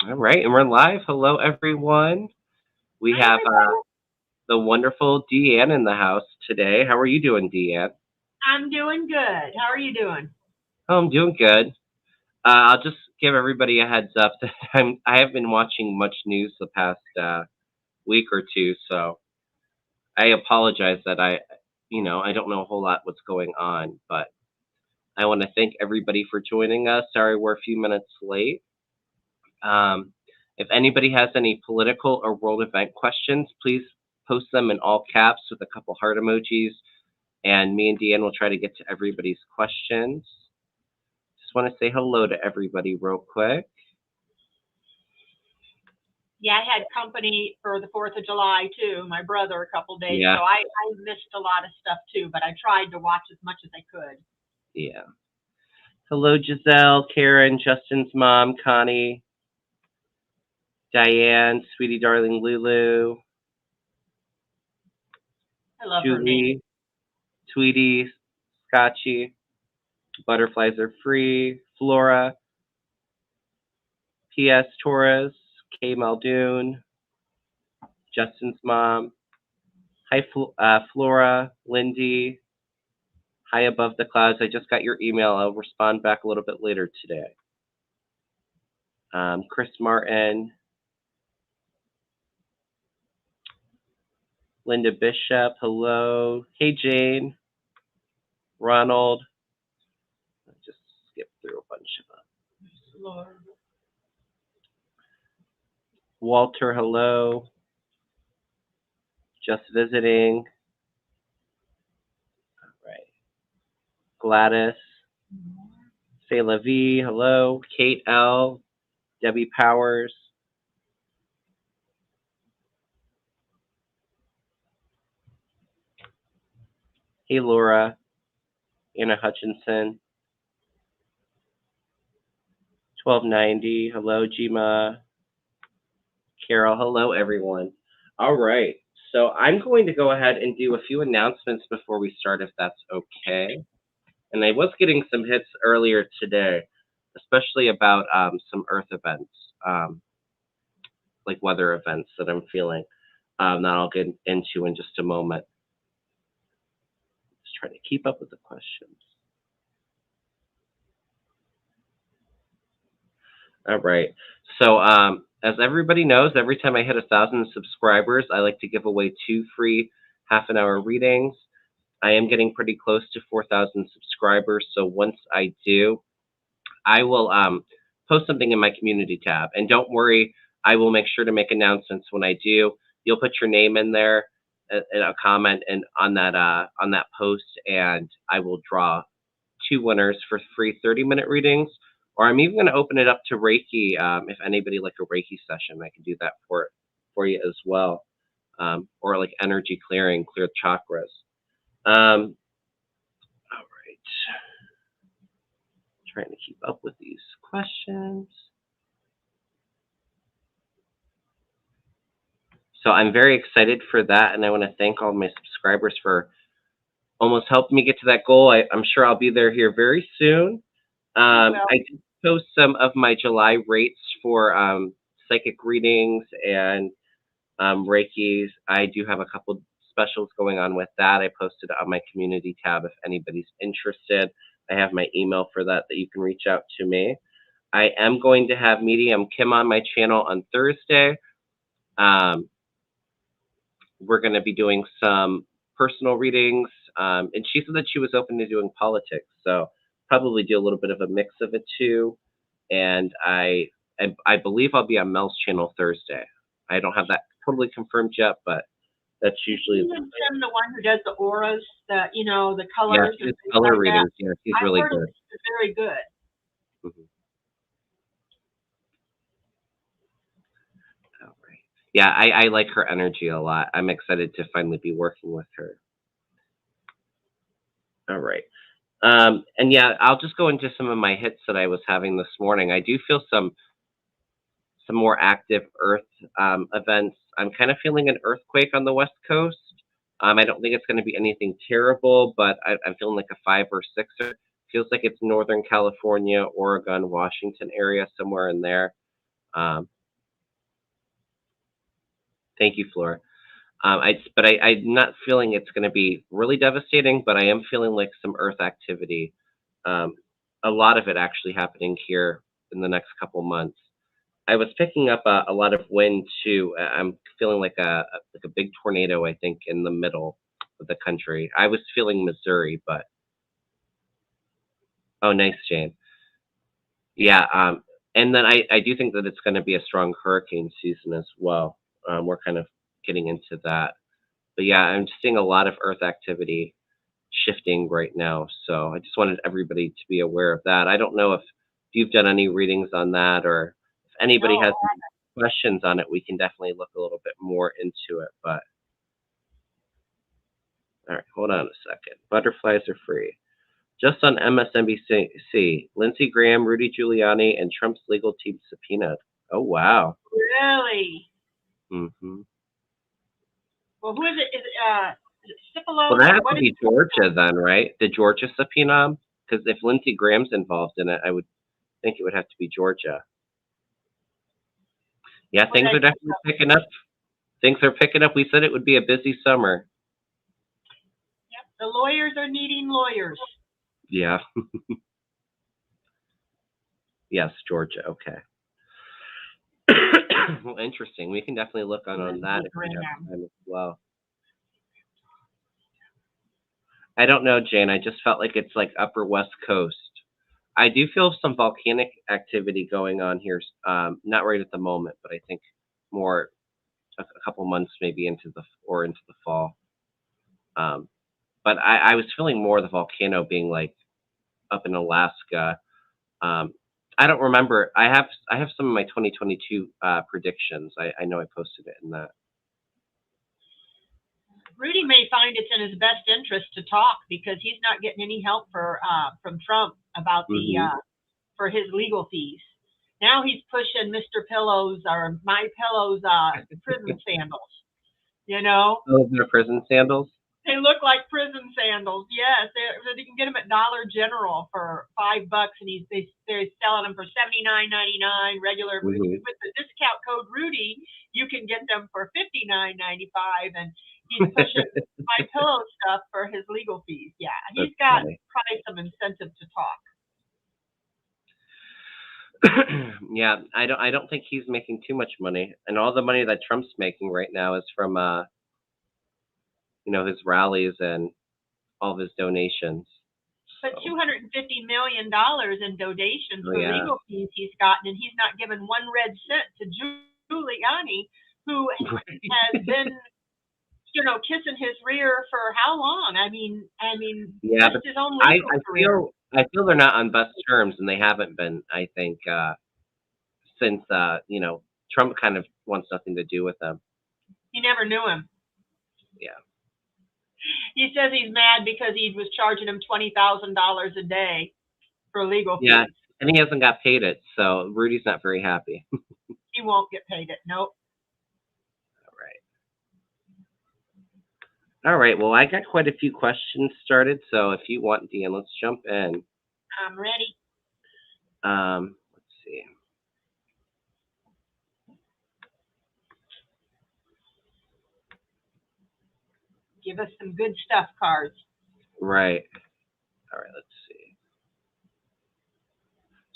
All right, and we're live. Hello, everyone. We Hi, have everybody. the wonderful Deann in the house today. How are you doing, Deann? I'm doing good. How are you doing? Oh, I'm doing good. I'll just give everybody a heads up that I have been watching much news the past week or two, so I apologize that I don't know a whole lot what's going on, but I want to thank everybody for joining us. Sorry we're a few minutes late. Um, if anybody has any political or world event questions, please post them in all caps with a couple heart emojis, and me and Deann will try to get to everybody's questions. Just want to say hello to everybody real quick. Yeah, I had company for the 4th of July too, my brother a couple days, Yeah, so I missed a lot of stuff too, but I tried to watch as much as I could. yeah. Hello, Giselle, Karen, Justin's mom, Connie, Diane, sweetie darling Lulu, I love her name. Julie, Tweety, Scotchy, Butterflies Are Free, Flora, P.S. Torres, K. Muldoon, Justin's mom, Hi, Flora, Lindy. Hi above the clouds. I just got your email. I'll respond back a little bit later today. Chris Martin, Linda Bishop. Hello. Hey, Jane. Ronald. I just skipped through a bunch of them. Lord. Walter. Hello. Just visiting. All right. Gladys. Say la vie. Hello. Kate L. Debbie Powers. Hey, Laura. Anna Hutchinson. 1290. Hello, Jima. Carol. Hello, everyone. All right. So I'm going to go ahead and do a few announcements before we start, if that's okay. And I was getting some hits earlier today, especially about some Earth events, like weather events that I'm feeling that I'll get into in just a moment. Just trying to keep up with the questions. All right. So, as everybody knows, every time I hit 1,000 subscribers, I like to give away 2 free half-an-hour readings. I am getting pretty close to 4,000 subscribers, so once I do, I will post something in my community tab. And don't worry, I will make sure to make announcements when I do. You'll put your name in there and a comment and on that post, and I will draw 2 winners for free 30-minute readings. Or I'm even going to open it up to Reiki. If anybody like a Reiki session, I can do that for you as well. Or like energy clearing, clear chakras. All right. Trying to keep up with these questions. So I'm very excited for that, and I want to thank all my subscribers for almost helping me get to that goal. I'm sure I'll be there here very soon. Well, I did post some of my July rates for psychic readings and Reiki's. I do have a couple specials going on with that. I posted on my community tab if anybody's interested. I have my email for that you can reach out to me. I am going to have Medium Kim on my channel on Thursday. We're going to be doing some personal readings, and she said that she was open to doing politics, so probably do a little bit of a mix of it too. And I believe I'll be on Mel's channel Thursday. I don't have that totally confirmed yet, but that's usually isn't Tim the one who does the auras, the yeah. colors She and does things color like that? readings. Yeah, she's I've really heard good. it's very good. Mhm. All right. Yeah, I like her energy a lot. I'm excited to finally be working with her. All right. And yeah, I'll just go into some of my hits that I was having this morning. I do feel some more active Earth events. I'm kind of feeling an earthquake on the West Coast. I don't think it's going to be anything terrible, but I'm feeling like a 5 or 6. Feels like it's Northern California, Oregon, Washington area, somewhere in there. Um, thank you, Flora. I'm not feeling it's going to be really devastating, but I am feeling like some Earth activity. Um, a lot of it actually happening here in the next couple months. I was picking up a lot of wind too. I'm feeling like a big tornado, I think, in the middle of the country. I was feeling Missouri, but oh, nice, Jane. Yeah, and then I do think that it's going to be a strong hurricane season as well. We're kind of getting into that. But yeah, I'm just seeing a lot of Earth activity shifting right now. So I just wanted everybody to be aware of that. I don't know if you've done any readings on that, or if anybody No, has questions on it, we can definitely look a little bit more into it. But all right, hold on a second. Butterflies are free. Just on MSNBC, Lindsey Graham, Rudy Giuliani, and Trump's legal team subpoenaed. Oh wow. really? Hmm. Well, who is it? Is it Well, Cipollo's that or has to what is be Georgia then, right? Did Georgia subpoena him? Because if Lindsey Graham's involved in it, I would think it would have to be Georgia. Yeah, what things I are definitely picking up. Things are picking up. We said it would be a busy summer. Yep, the lawyers are needing lawyers. Yeah. Yes, Georgia. Okay. Well, interesting. We can definitely look on that if we have time as well. I don't know, Jane. I just felt like it's like Upper West Coast. I do feel some volcanic activity going on here. Not right at the moment, but I think more a couple months maybe into the fall. Um, but I was feeling more the volcano being like up in Alaska. Um, I don't remember. I have some of my 2022 predictions. I know I posted it in that. Rudy may find it's in his best interest to talk because he's not getting any help from Trump about the Hmm. for his legal fees. Now he's pushing Mr. Pillow's or My Pillow's prison sandals. You know, Oh, their prison sandals. they look like prison sandals. Yes, you can get them at Dollar General for $5, and they're selling them for $79.99 regular. With Hmm. the discount code Rudy, you can get them for $59.95, and he's pushing My Pillow stuff for his legal fees. Yeah, That's he's got funny. probably some incentive to talk. Yeah, I don't think he's making too much money, and all the money that Trump's making right now is from his rallies and all of his donations. But So, $250 million in donations oh for yeah. legal fees he's gotten, and he's not given one red cent to Giuliani, who has been, kissing his rear for how long? Yeah, just but his own I legal I career. feel I feel they're not on best terms, and they haven't been. I think since Trump kind of wants nothing to do with them. He never knew him. Yeah. He says he's mad because he was charging him $20,000 a day for legal Yeah, fees. and he hasn't got paid it, so Rudy's not very happy. He won't get paid it. Nope. All right. All right. Well, I got quite a few questions started, so if you want, Deann, let's jump in. I'm ready. Let's see. Give us some good stuff, cards. Right. All right. Let's see.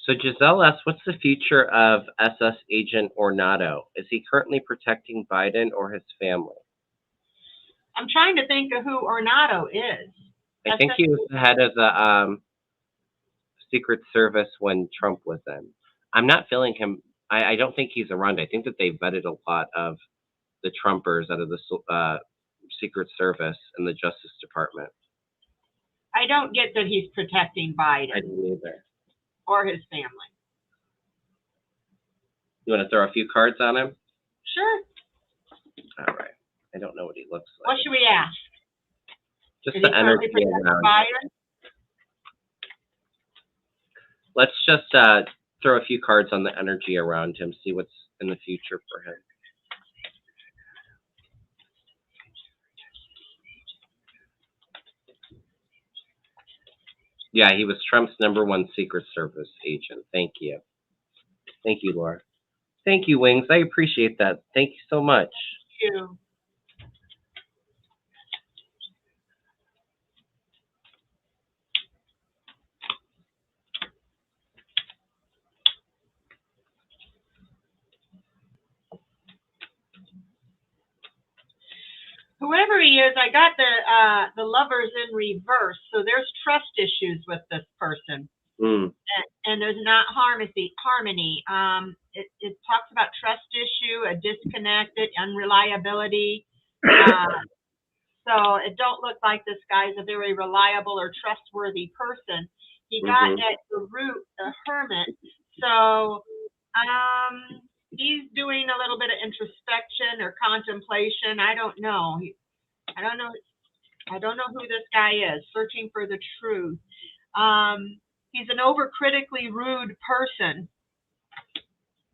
So Giselle asks, "What's the future of SS Agent Ornato? Is he currently protecting Biden or his family?" I'm trying to think of who Ornato is. I think he was the head of the Secret Service when Trump was in. I'm not feeling him. I don't think he's around. I think that they vetted a lot of the Trumpers out of the Secret Service and the Justice Department. I don't get that he's protecting I Biden didn't either. or his family. You want to throw a few cards on him? Sure. All right. I don't know what he looks What like. should we ask? Just Is the he currently energy protecting around. Biden? Let's just throw a few cards on the energy around him, see what's in the future for him. Yeah, he was Trump's #1 Secret Service agent. Thank you. Thank you, Laura. Thank you, Wings. I appreciate that. Thank you so much. Thank you. Whoever he is, I got the lovers in reverse. So there's trust issues with this person. Mm. And there's not harmony. It talks about trust issue, a disconnected, unreliability. So it don't look like this guy's a very reliable or trustworthy person. He got at the root, a hermit. So he's doing a little bit of introspection or contemplation. I don't know. I don't know who this guy is. Searching for the truth. He's an overcritically rude person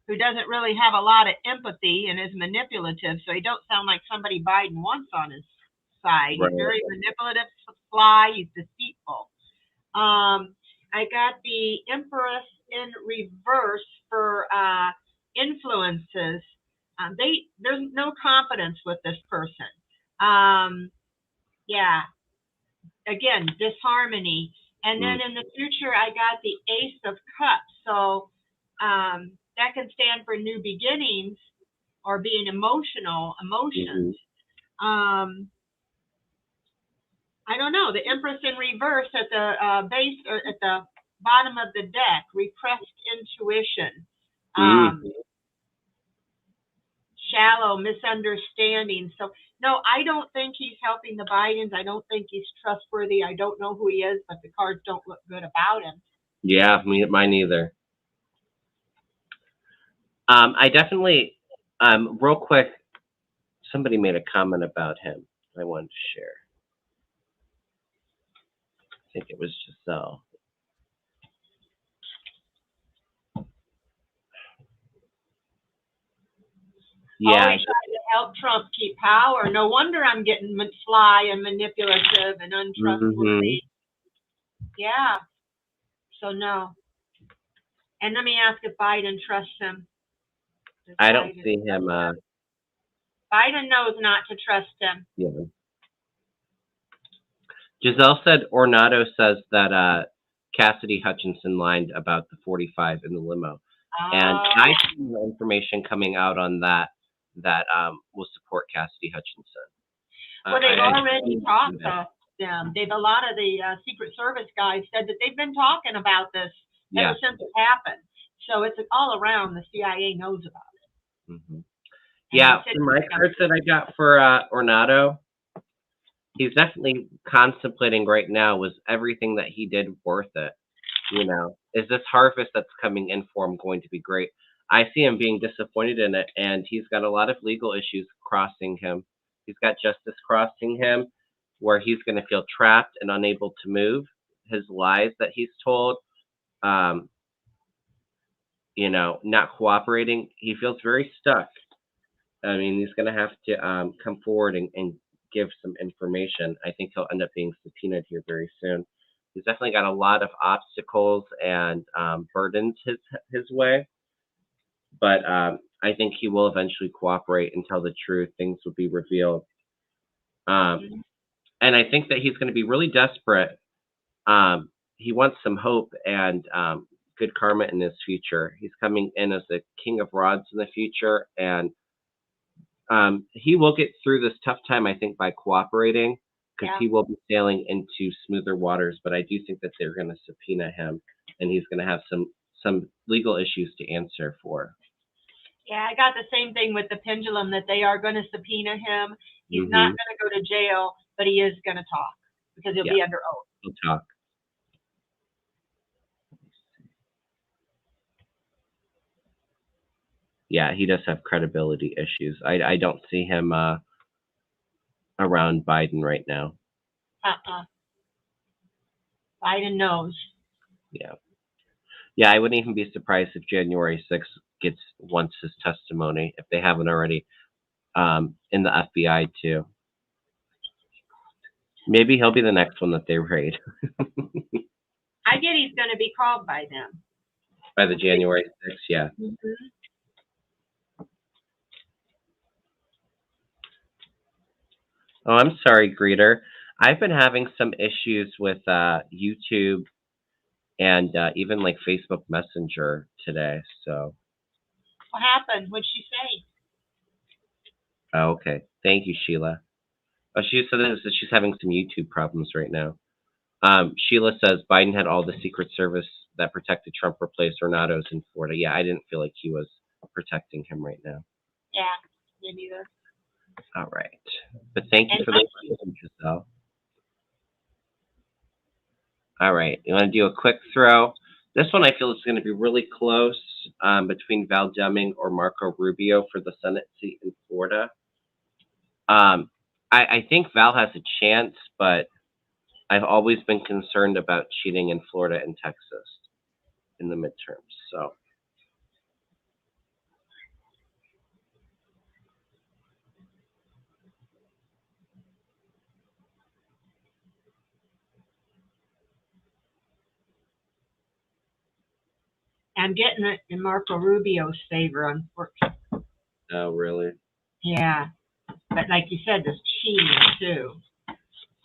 who doesn't really have a lot of empathy and is manipulative. So he don't sound like somebody Biden wants on his side. Right. He's very manipulative, sly. He's deceitful. I got the Empress in reverse for influences. There's no confidence with this person. Yeah. Again, disharmony. And then in the future, I got the Ace of Cups. So that can stand for new beginnings or being emotions. I don't know. The Empress in reverse at the base or at the bottom of the deck, repressed intuition, shallow misunderstanding. So no, I don't think he's helping the Bidens. I don't think he's trustworthy. I don't know who he is, but the cards don't look good about him. Yeah, mine either. I definitely, real quick, somebody made a comment about him I wanted to share. I think it was Giselle. Yeah. Always trying to help Trump keep power. No wonder I'm getting sly and manipulative and untrustworthy. Yeah. So no. And let me ask if Biden trusts him. I don't see him. Biden knows not to trust him. Yeah. Giselle said Ornato says that Cassidy Hutchinson lied about the 45 in the limo. And I see more information coming out on that will support Cassidy Hutchinson. Well, they've already talked to them. A lot of the Secret Service guys said that they've been talking about this ever since it happened. So it's all around. The CIA knows about it. Yeah, for my cards that I got for Ornato, he's definitely contemplating right now, was everything that he did worth it? You know, is this harvest that's coming in for him going to be great? I see him being disappointed in it, and he's got a lot of legal issues crossing him. He's got justice crossing him, where he's going to feel trapped and unable to move. His lies that he's told, you know, not cooperating. He feels very stuck. I mean, he's going to have to come forward and give some information. I think he'll end up being subpoenaed here very soon. He's definitely got a lot of obstacles and burdens his way, but I think he will eventually cooperate and tell the truth. Things will be revealed, and I think that he's going to be really desperate. He wants some hope and good karma in his future. He's coming in as the King of Rods in the future, and he will get through this tough time, I think, by cooperating, because he will be sailing into smoother waters. But I do think that they're going to subpoena him, and he's going to have some legal issues to answer for. Yeah, I got the same thing with the pendulum, that they are going to subpoena him. He's not going to go to jail, but he is going to talk because he'll be under oath. He'll talk. Yeah, he does have credibility issues. I don't see him around Biden right now. Biden knows. Yeah. Yeah, I wouldn't even be surprised if January 6th wants his testimony, if they haven't already, in the FBI too. Maybe he'll be the next one that they raid. I get he's going to be called by them. By the January 6th, yeah. Oh, I'm sorry, Greeter. I've been having some issues with YouTube and even like Facebook Messenger today. So, What happened? What'd she say? oh, okay. Thank you, Sheila. Oh, she said that she's having some YouTube problems right now. Sheila says Biden had all the Secret Service that protected Trump replace Ornatos in Florida. Yeah, I didn't feel like he was protecting him right now. Yeah, me neither. All right. But thank you for the question, Giselle. All right. You want to do a quick throw? This one I feel is going to be really close between Val Deming or Marco Rubio for the Senate seat in Florida. I think Val has a chance, but I've always been concerned about cheating in Florida and Texas in the midterms. So. I'm getting it in Marco Rubio's favor, unfortunately. Oh, really? Yeah, but like you said, there's cheating too.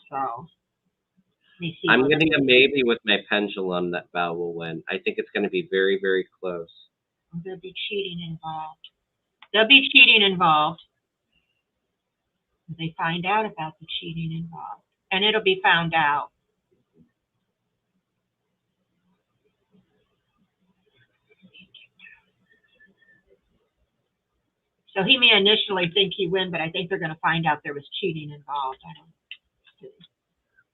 So, let me see. I'm getting a maybe with my pendulum that Val will win. I think it's going to be very, very close. There'll be cheating involved. There'll be cheating involved. They find out about the cheating involved, and it'll be found out. So he may initially think he win, but I think they're going to find out there was cheating involved.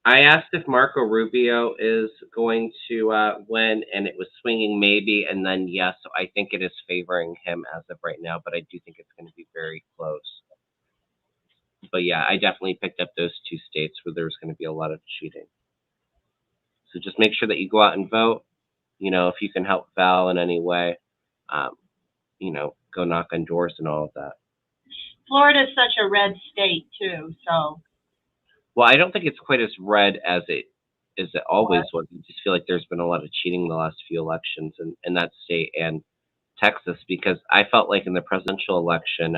I asked if Marco Rubio is going to win, and it was swinging maybe, and then yes. So I think it is favoring him as of right now, but I do think it's going to be very close. But yeah, I definitely picked up those two states where there's going to be a lot of cheating. So just make sure that you go out and vote. You know, if you can help Val in any way, you know, go knock on doors and all of that. Florida's such a red state too, so. Well, I don't think it's quite as red as it always was. I just feel like there's been a lot of cheating in the last few elections in that state and Texas, because I felt like in the presidential election,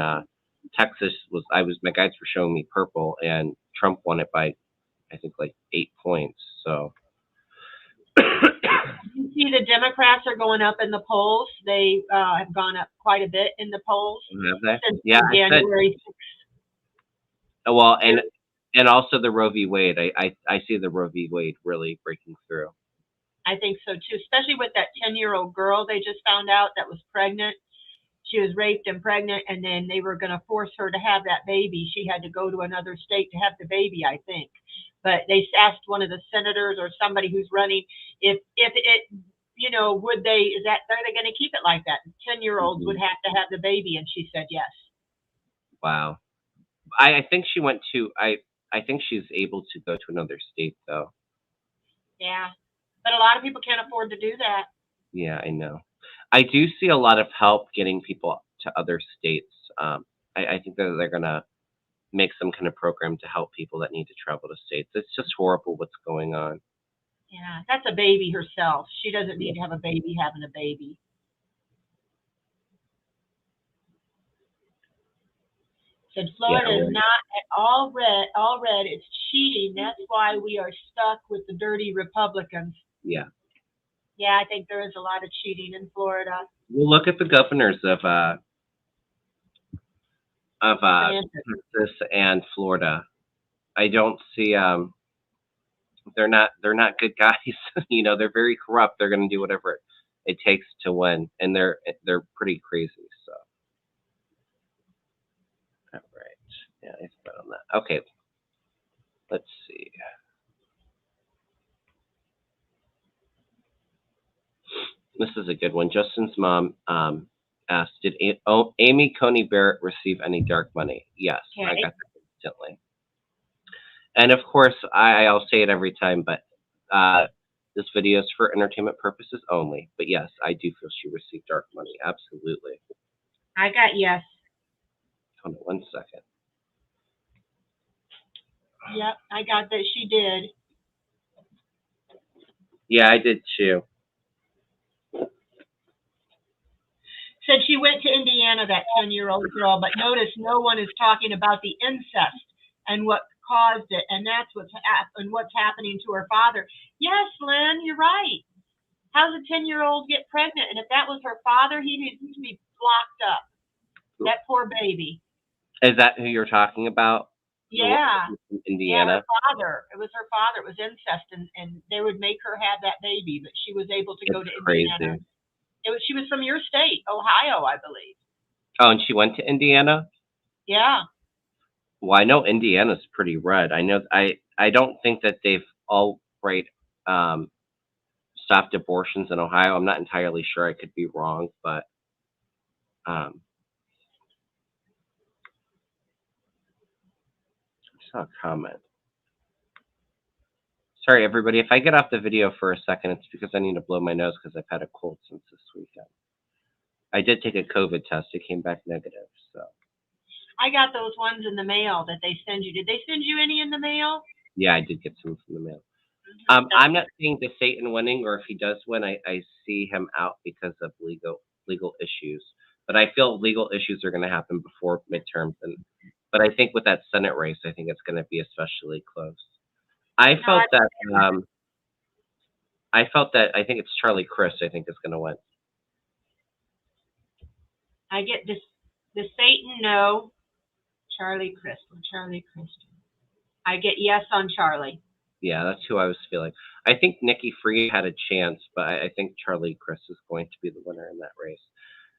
Texas my guides were showing me purple, and Trump won it by I think like 8 points. So. You see, the Democrats are going up in the polls. They have gone up quite a bit in the polls. Have they? Since Yeah, January 6th. Well, and also the Roe v. Wade. I see the Roe v. Wade really breaking through. I think so too, especially with that 10-year-old girl they just found out that was pregnant. She was raped and pregnant, and then they were going to force her to have that baby. She had to go to another state to have the baby, I think. But they asked one of the senators or somebody who's running if it, you know, are they going to keep it like that? 10-year-olds would have to have the baby, and she said yes. Wow. I think she went to I think she's able to go to another state though. Yeah, but a lot of people can't afford to do that. Yeah, I know. I do see a lot of help getting people to other states. I think that they're gonna make some kind of program to help people that need to travel to states. It's just horrible what's going on. Yeah, that's a baby herself. She doesn't need to have a baby having a baby. Said Florida is not at all red. It's cheating. That's why we are stuck with the dirty Republicans. Yeah. Yeah, I think there is a lot of cheating in Florida. Well, look at the governors of Texas and Florida. I don't see they're not good guys. You know, they're very corrupt. They're going to do whatever it takes to win, and they're pretty crazy. So, all right, yeah, I bet on that. Okay, let's see. This is a good one. Justin's mom asked, "Did Amy Coney Barrett receive any dark money?" Yes, okay. I got that instantly. And of course, I'll say it every time, but this video is for entertainment purposes only. But yes, I do feel she received dark money. Absolutely. I got yes. Hold on 1 second. Yep, I got that she did. Yeah, I did too. Said she went to Indiana, that 10-year-old girl, but notice no one is talking about the incest and what caused it, and that's what's happening to her father. Yes, Lynn, you're right. How's a 10-year-old get pregnant? And if that was her father, he needs to be locked up. That poor baby. Is that who you're talking about? Yeah. In Indiana? Yeah, her father. It was her father. It was incest, and they would make her have that baby, but she was able to go to Indiana. She was from your state, Ohio, I believe. Oh, and she went to Indiana? Yeah. Well, I know Indiana's pretty red. I know I don't think that they've outright stopped abortions in Ohio. I'm not entirely sure. I could be wrong, but I saw a comment. Sorry, everybody. If I get off the video for a second, it's because I need to blow my nose because I've had a cold since this weekend. I did take a COVID test. It came back negative, so. I got those ones in the mail that they send you. Did they send you any in the mail? Yeah, I did get some from the mail. I'm not seeing the Satan winning, or if he does win, I see him out because of legal issues. But I feel legal issues are going to happen before midterms, but I think with that Senate race, I think it's going to be especially close. I felt that I think it's Charlie Crist I think is going to win. I get this. The Satan no. Charlie Crist. I get yes on Charlie. Yeah, that's who I was feeling. I think Nikki Free had a chance, but I think Charlie Crist is going to be the winner in that race.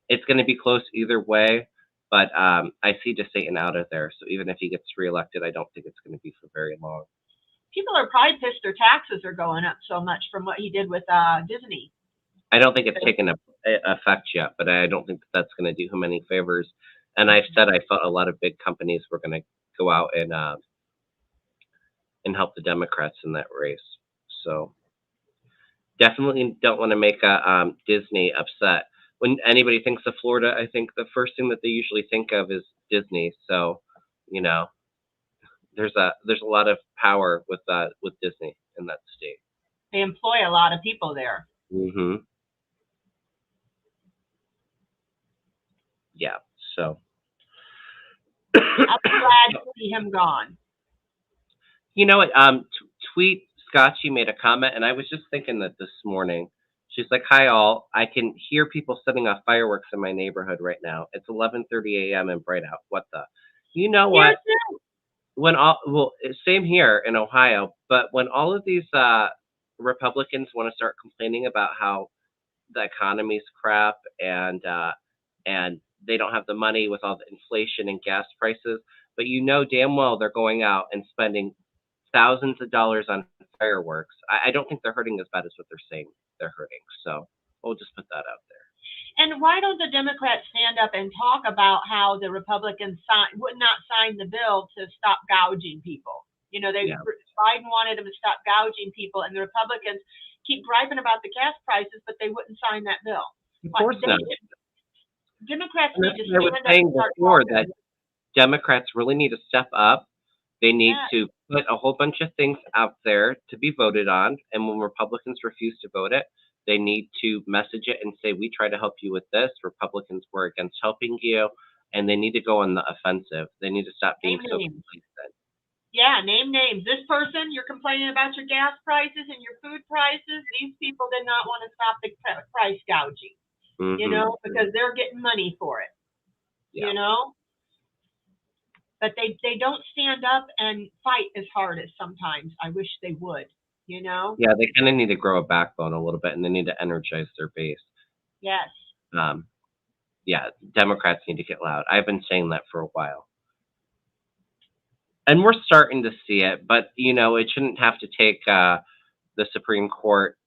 It's going to be close either way, but I see DeSatan out of there. So even if he gets reelected, I don't think it's going to be for very long. People are probably pissed their taxes are going up so much from what he did with Disney. I don't think it's taken effect yet, but I don't think that's going to do him any favors. And I've said I felt a lot of big companies were going to go out and help the Democrats in that race. So definitely don't want to make Disney upset. When anybody thinks of Florida, I think the first thing that they usually think of is Disney. So, there's a lot of power with Disney in that state. They employ a lot of people there. Mm-hmm. Yeah. So. I'm glad to see him gone. You know what? Tweet Scotchy made a comment, and I was just thinking that this morning. She's like, "Hi all, I can hear people setting off fireworks in my neighborhood right now. It's 11:30 a.m. and bright out. What the? You know what? Same here in Ohio. But when all of these Republicans want to start complaining about how the economy's crap and they don't have the money with all the inflation and gas prices, but damn well they're going out and spending thousands of dollars on fireworks. I don't think they're hurting as bad as what they're saying they're hurting. So we'll just put that out there. And why don't the Democrats stand up and talk about how the Republicans would not sign the bill to stop gouging people? Biden wanted them to stop gouging people, and the Republicans keep griping about the gas prices, but they wouldn't sign that bill. Of course not. Democrats need to stand up. I was saying before that Democrats really need to step up. They need to put a whole bunch of things out there to be voted on, and when Republicans refuse to vote it, they need to message it and say, we try to help you with this. Republicans were against helping you, and they need to go on the offensive. They need to stop being so complacent. Yeah, name names. This person, you're complaining about your gas prices and your food prices. These people did not want to stop the price gouging, because they're getting money for it, But they don't stand up and fight as hard as sometimes I wish they would, Yeah, they kind of need to grow a backbone a little bit, and they need to energize their base. Yes. Yeah, Democrats need to get loud. I've been saying that for a while. And we're starting to see it, but, it shouldn't have to take the Supreme Court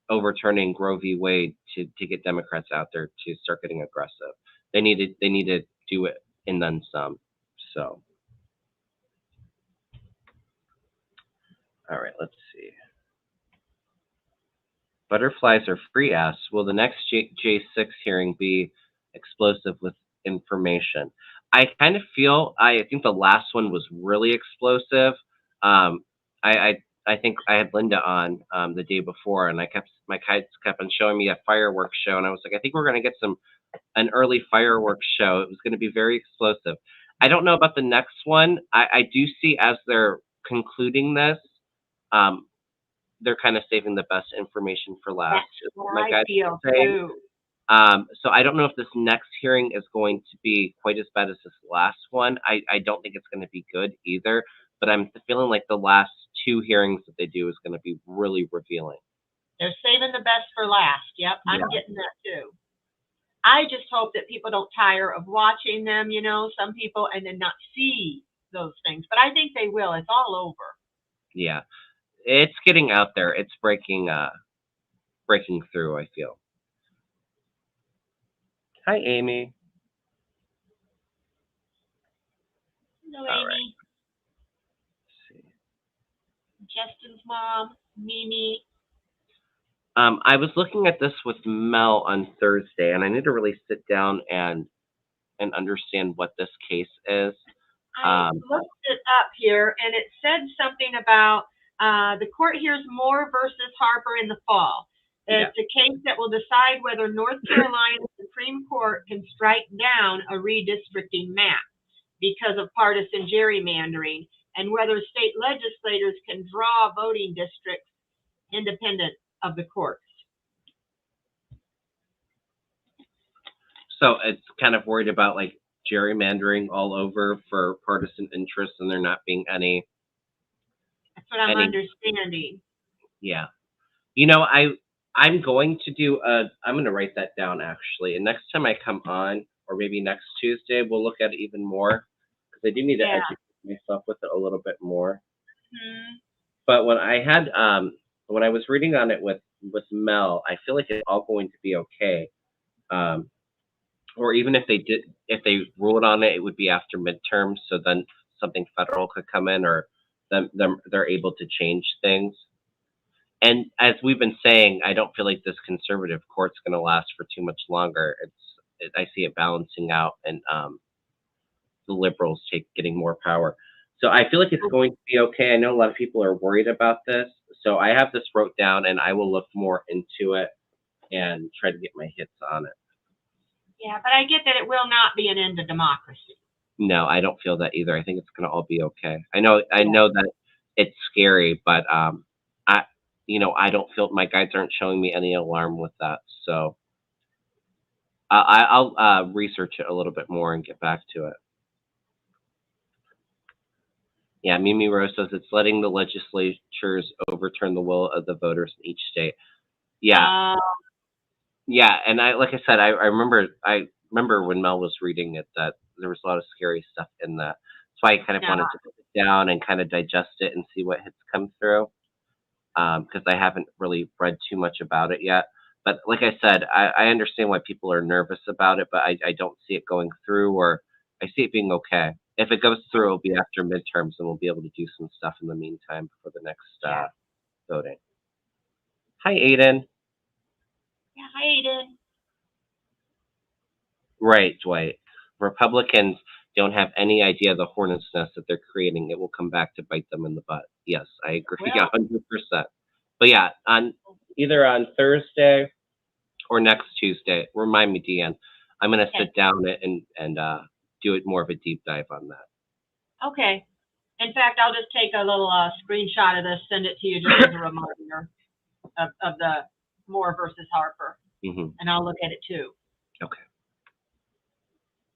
overturning Roe v. Wade to get Democrats out there to start getting aggressive. They need to do it and then some. So, all right, let's see. Butterflies are free asks, will the next J6 hearing be explosive with information? I kind of feel, I think the last one was really explosive. I think I had Linda on the day before, and my kids kept on showing me a fireworks show, and I was like, I think we're going to get an early fireworks show. It was going to be very explosive. I don't know about the next one. I do see as they're concluding this, um, they're kind of saving the best information for last. That's Is what what my I guys feel are saying. too. So I don't know if this next hearing is going to be quite as bad as this last one. I don't think it's going to be good either. But I'm feeling like the last two hearings that they do is going to be really revealing. They're saving the best for last. Yep, I'm Yeah. getting that too. I just hope that people don't tire of watching them, some people, and then not see those things. But I think they will. It's all over. Yeah. It's getting out there. It's breaking through, I feel. Hi, Amy. Hello, All Amy. right. Let's see. Justin's mom, Mimi. I was looking at this with Mel on Thursday, and I need to really sit down and understand what this case is. I looked it up here, and it said something about the court hears Moore versus Harper in the fall. It's a case that will decide whether North Carolina Supreme Court can strike down a redistricting map because of partisan gerrymandering, and whether state legislators can draw voting districts independent of the courts. So it's kind of worried about like gerrymandering all over for partisan interests, and there not being any. That's what I'm understanding. Yeah. I'm going to do I'm going to write that down actually. And next time I come on, or maybe next Tuesday, we'll look at it even more because I do need to educate myself with it a little bit more. Mm-hmm. But when I was reading on it with Mel, I feel like it's all going to be okay. Or even if they ruled on it, it would be after midterms. So then something federal could come in, or they're able to change things. And as we've been saying, I don't feel like this conservative court's going to last for too much longer. I see it balancing out, and the liberals getting more power. So I feel like it's going to be okay. I know a lot of people are worried about this, so I have this wrote down, and I will look more into it and try to get my hits on it. Yeah, but I get that it will not be an end to democracy. No, I don't feel that either. I think it's going to all be okay. I know that it's scary, but I don't feel my guides aren't showing me any alarm with that. So I'll research it a little bit more and get back to it. Yeah, Mimi Rose says it's letting the legislatures overturn the will of the voters in each state. Yeah, yeah, and like I said, I remember when Mel was reading it that there was a lot of scary stuff in that. So I kind of wanted to put it down and kind of digest it and see what hits come through. Because I haven't really read too much about it yet. But like I said, I understand why people are nervous about it, but I don't see it going through, or I see it being okay. If it goes through, it'll be after midterms, and we'll be able to do some stuff in the meantime before the next voting. Hi, Aiden. Yeah, hi, Aiden. Right, Dwight. Republicans don't have any idea the hornet's nest that they're creating. It will come back to bite them in the butt. Yes, I agree 100%. But yeah, either on Thursday or next Tuesday, remind me, Deann. I'm going to sit down and do it more of a deep dive on that. Okay. In fact, I'll just take a little screenshot of this, send it to you just as a reminder of the Moore versus Harper. Mm-hmm. And I'll look at it too. Okay.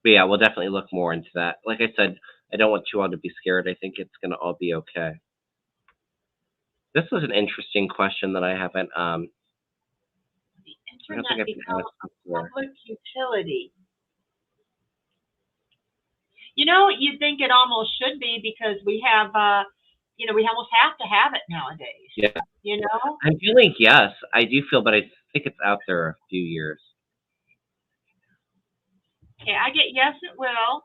But yeah, we'll definitely look more into that. Like I said, I don't want you all to be scared. I think it's going to all be okay. This was an interesting question that I haven't. The internet becomes a public utility. You'd think it almost should be because we have, we almost have to have it nowadays. Yeah. I'm feeling yes. I do feel, but I think it's out there a few years. Okay, I get yes, it will.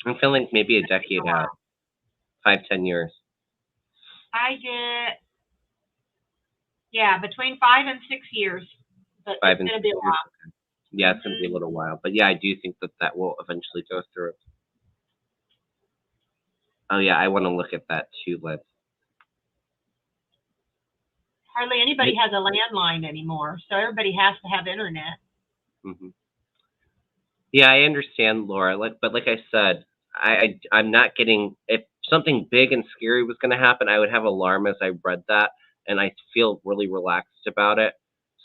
I'm feeling maybe a decade out, 5-10 years. I get, between 5 and 6 years. But it's going to be a while. Yeah, it's going to be a little while. But yeah, I do think that will eventually go through. Oh yeah, I want to look at that too, Liz. Hardly anybody has a landline anymore, so everybody has to have internet. Mm-hmm. Yeah, I understand, Laura. But like I said, I'm not getting. If something big and scary was going to happen, I would have alarm as I read that, and I feel really relaxed about it.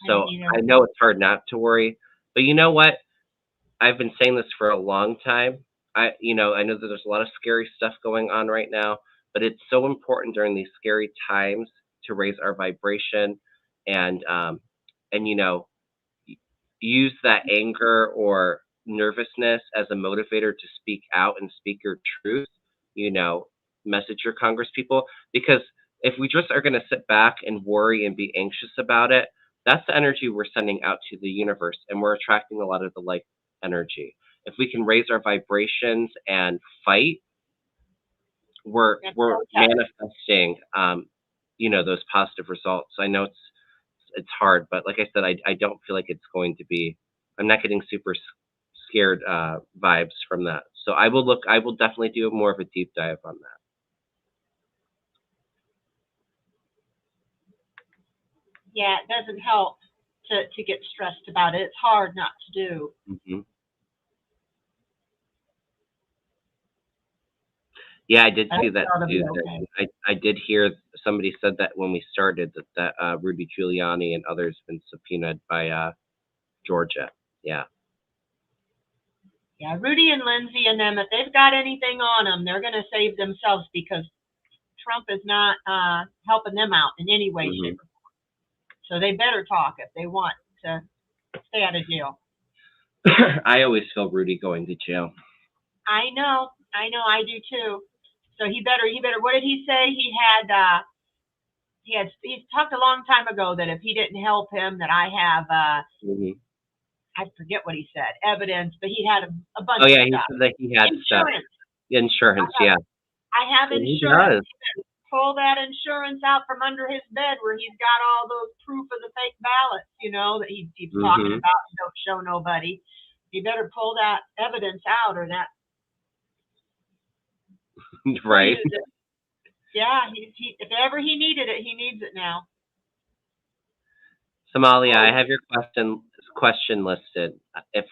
I So didn't either. I know it's hard not to worry. But you know what? I've been saying this for a long time. I know that there's a lot of scary stuff going on right now, but it's so important during these scary times to raise our vibration and use that anger or nervousness as a motivator to speak out and speak your truth, you know, message your Congress people. Because if we just are going to sit back and worry and be anxious about it, that's the energy we're sending out to the universe, and we're attracting a lot of the light energy. If we can raise our vibrations and fight, we're manifesting, those positive results. I know it's hard, but like I said, I don't feel like it's going to be. I'm not getting super scared vibes from that. So I will look. I will definitely do more of a deep dive on that. Yeah, it doesn't help to get stressed about it. It's hard not to do. Hmm. Yeah, I did see that too. Okay. I did hear somebody said that when we started that Rudy Giuliani and others have been subpoenaed by Georgia. Yeah. Yeah, Rudy and Lindsay and them, if they've got anything on them, they're going to save themselves because Trump is not helping them out in any way, shape, or form. So they better talk if they want to stay out of jail. I always feel Rudy going to jail. I know, I do too. So he better. What did he say? He talked a long time ago that if he didn't help him, that I have I forget what he said, evidence, but he had a bunch Oh yeah, of stuff. he said that he had Insurance. Stuff. Insurance, yeah. I have insurance. Pull that insurance out from under his bed where he's got all those proof of the fake ballots, that he keeps talking about and don't show nobody. He better pull that evidence out or that. Right. Yeah, if ever he needed it, he needs it now. Somalia, I have your question listed. If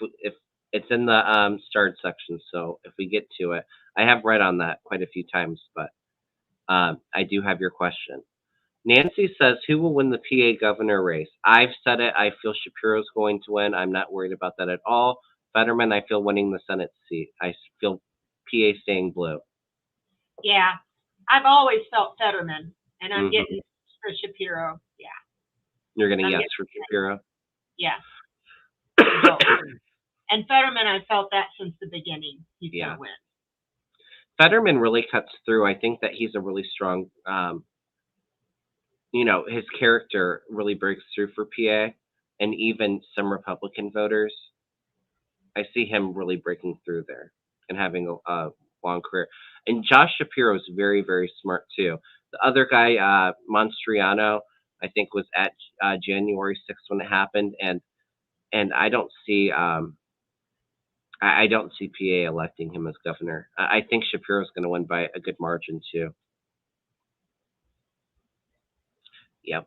it's in the start section, so if we get to it, I have read on that quite a few times, but I do have your question. Nancy says, "Who will win the PA governor race?" I've said it. I feel Shapiro's going to win. I'm not worried about that at all. Fetterman, I feel winning the Senate seat. I feel PA staying blue. Yeah, I've always felt Fetterman, and I'm getting for Shapiro. Yeah. You're going to yes for Shapiro? Yeah. And Fetterman, I felt that since the beginning. He's going to win. Fetterman really cuts through. I think that he's a really strong, his character really breaks through for PA and even some Republican voters. I see him really breaking through there and having a long career. And Josh Shapiro is very, very smart too. The other guy, Monstriano, I think was at January 6th when it happened, and I don't see I don't see PA electing him as governor. I think Shapiro's going to win by a good margin too. Yep.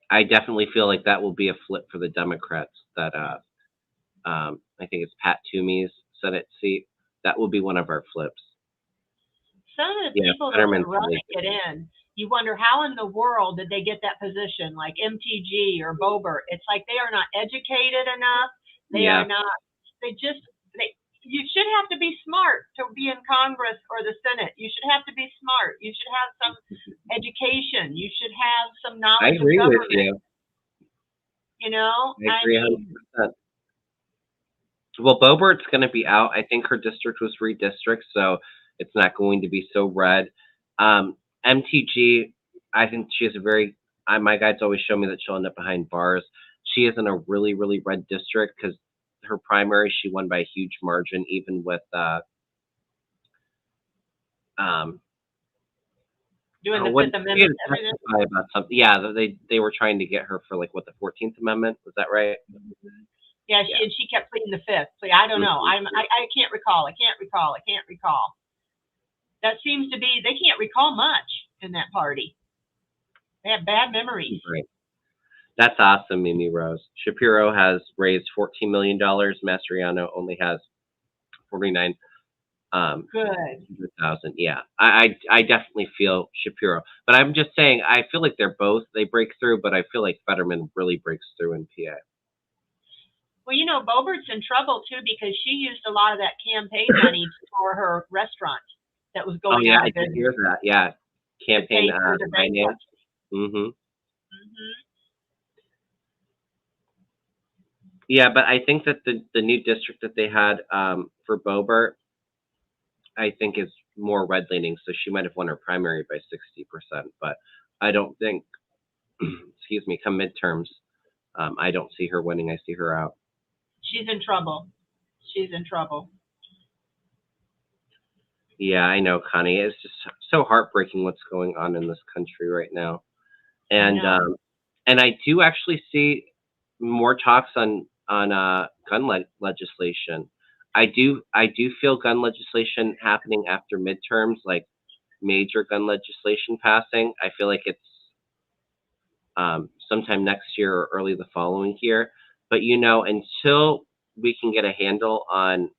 I definitely feel like that will be a flip for the Democrats. That I think it's Pat Toomey's Senate seat. That will be one of our flips. Some of the people that are running it in, you wonder how in the world did they get that position, like MTG or Boebert. It's like they are not educated enough. They are not. You should have to be smart to be in Congress or the Senate. You should have to be smart. You should have some education. You should have some knowledge. I agree with you. I agree 100%. Well, Boebert's going to be out. I think her district was redistricted, so it's not going to be so red. MTG, I think she has a very. My guides always show me that she'll end up behind bars. She is in a really, really red district because her primary she won by a huge margin, even with doing the Fifth Amendment. About something. Yeah, they were trying to get her for like what, the 14th Amendment, was that right? Yeah, she kept pleading the Fifth. So I don't know. I can't recall. I can't recall. That seems to be, they can't recall much in that party. They have bad memories. Right. That's awesome, Mimi Rose. Shapiro has raised $14 million. Mastriano only has 49. Good. 100,000. Yeah, I definitely feel Shapiro, but I'm just saying I feel like they break through, but I feel like Fetterman really breaks through in PA. Well, you know, Boebert's in trouble too because she used a lot of that campaign money for her restaurant that was Oh going yeah, out I of did business hear that. Yeah, to campaign pay for the finance. bankruptcy. Mm-hmm. Hmm. Yeah, but I think that the new district that they had for Boebert, I think is more red leaning, so she might have won her primary by 60%. But I don't think, excuse me, come midterms, I don't see her winning. I see her out. She's in trouble. She's in trouble. Yeah, I know, Connie. It's just so heartbreaking what's going on in this country right now, and I know. and I do actually see more talks on gun legislation. I do feel gun legislation happening after midterms, like major gun legislation passing. I feel like it's sometime next year or early the following year. But until we can get a handle on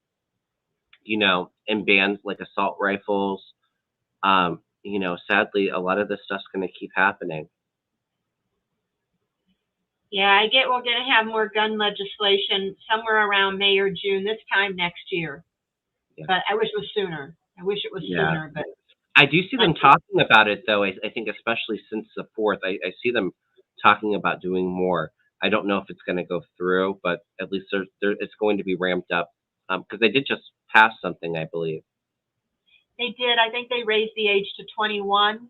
and bans like assault rifles, sadly, a lot of this stuff's going to keep happening. Yeah, I get we're going to have more gun legislation somewhere around May or June this time next year. Yeah. But I wish it was sooner. I wish it was sooner, but I do see them talking about it, though. I think especially since the 4th, I see them talking about doing more. I don't know if it's going to go through, but at least it's going to be ramped up because they did just pass something, I believe. they did. I think they raised the age to 21.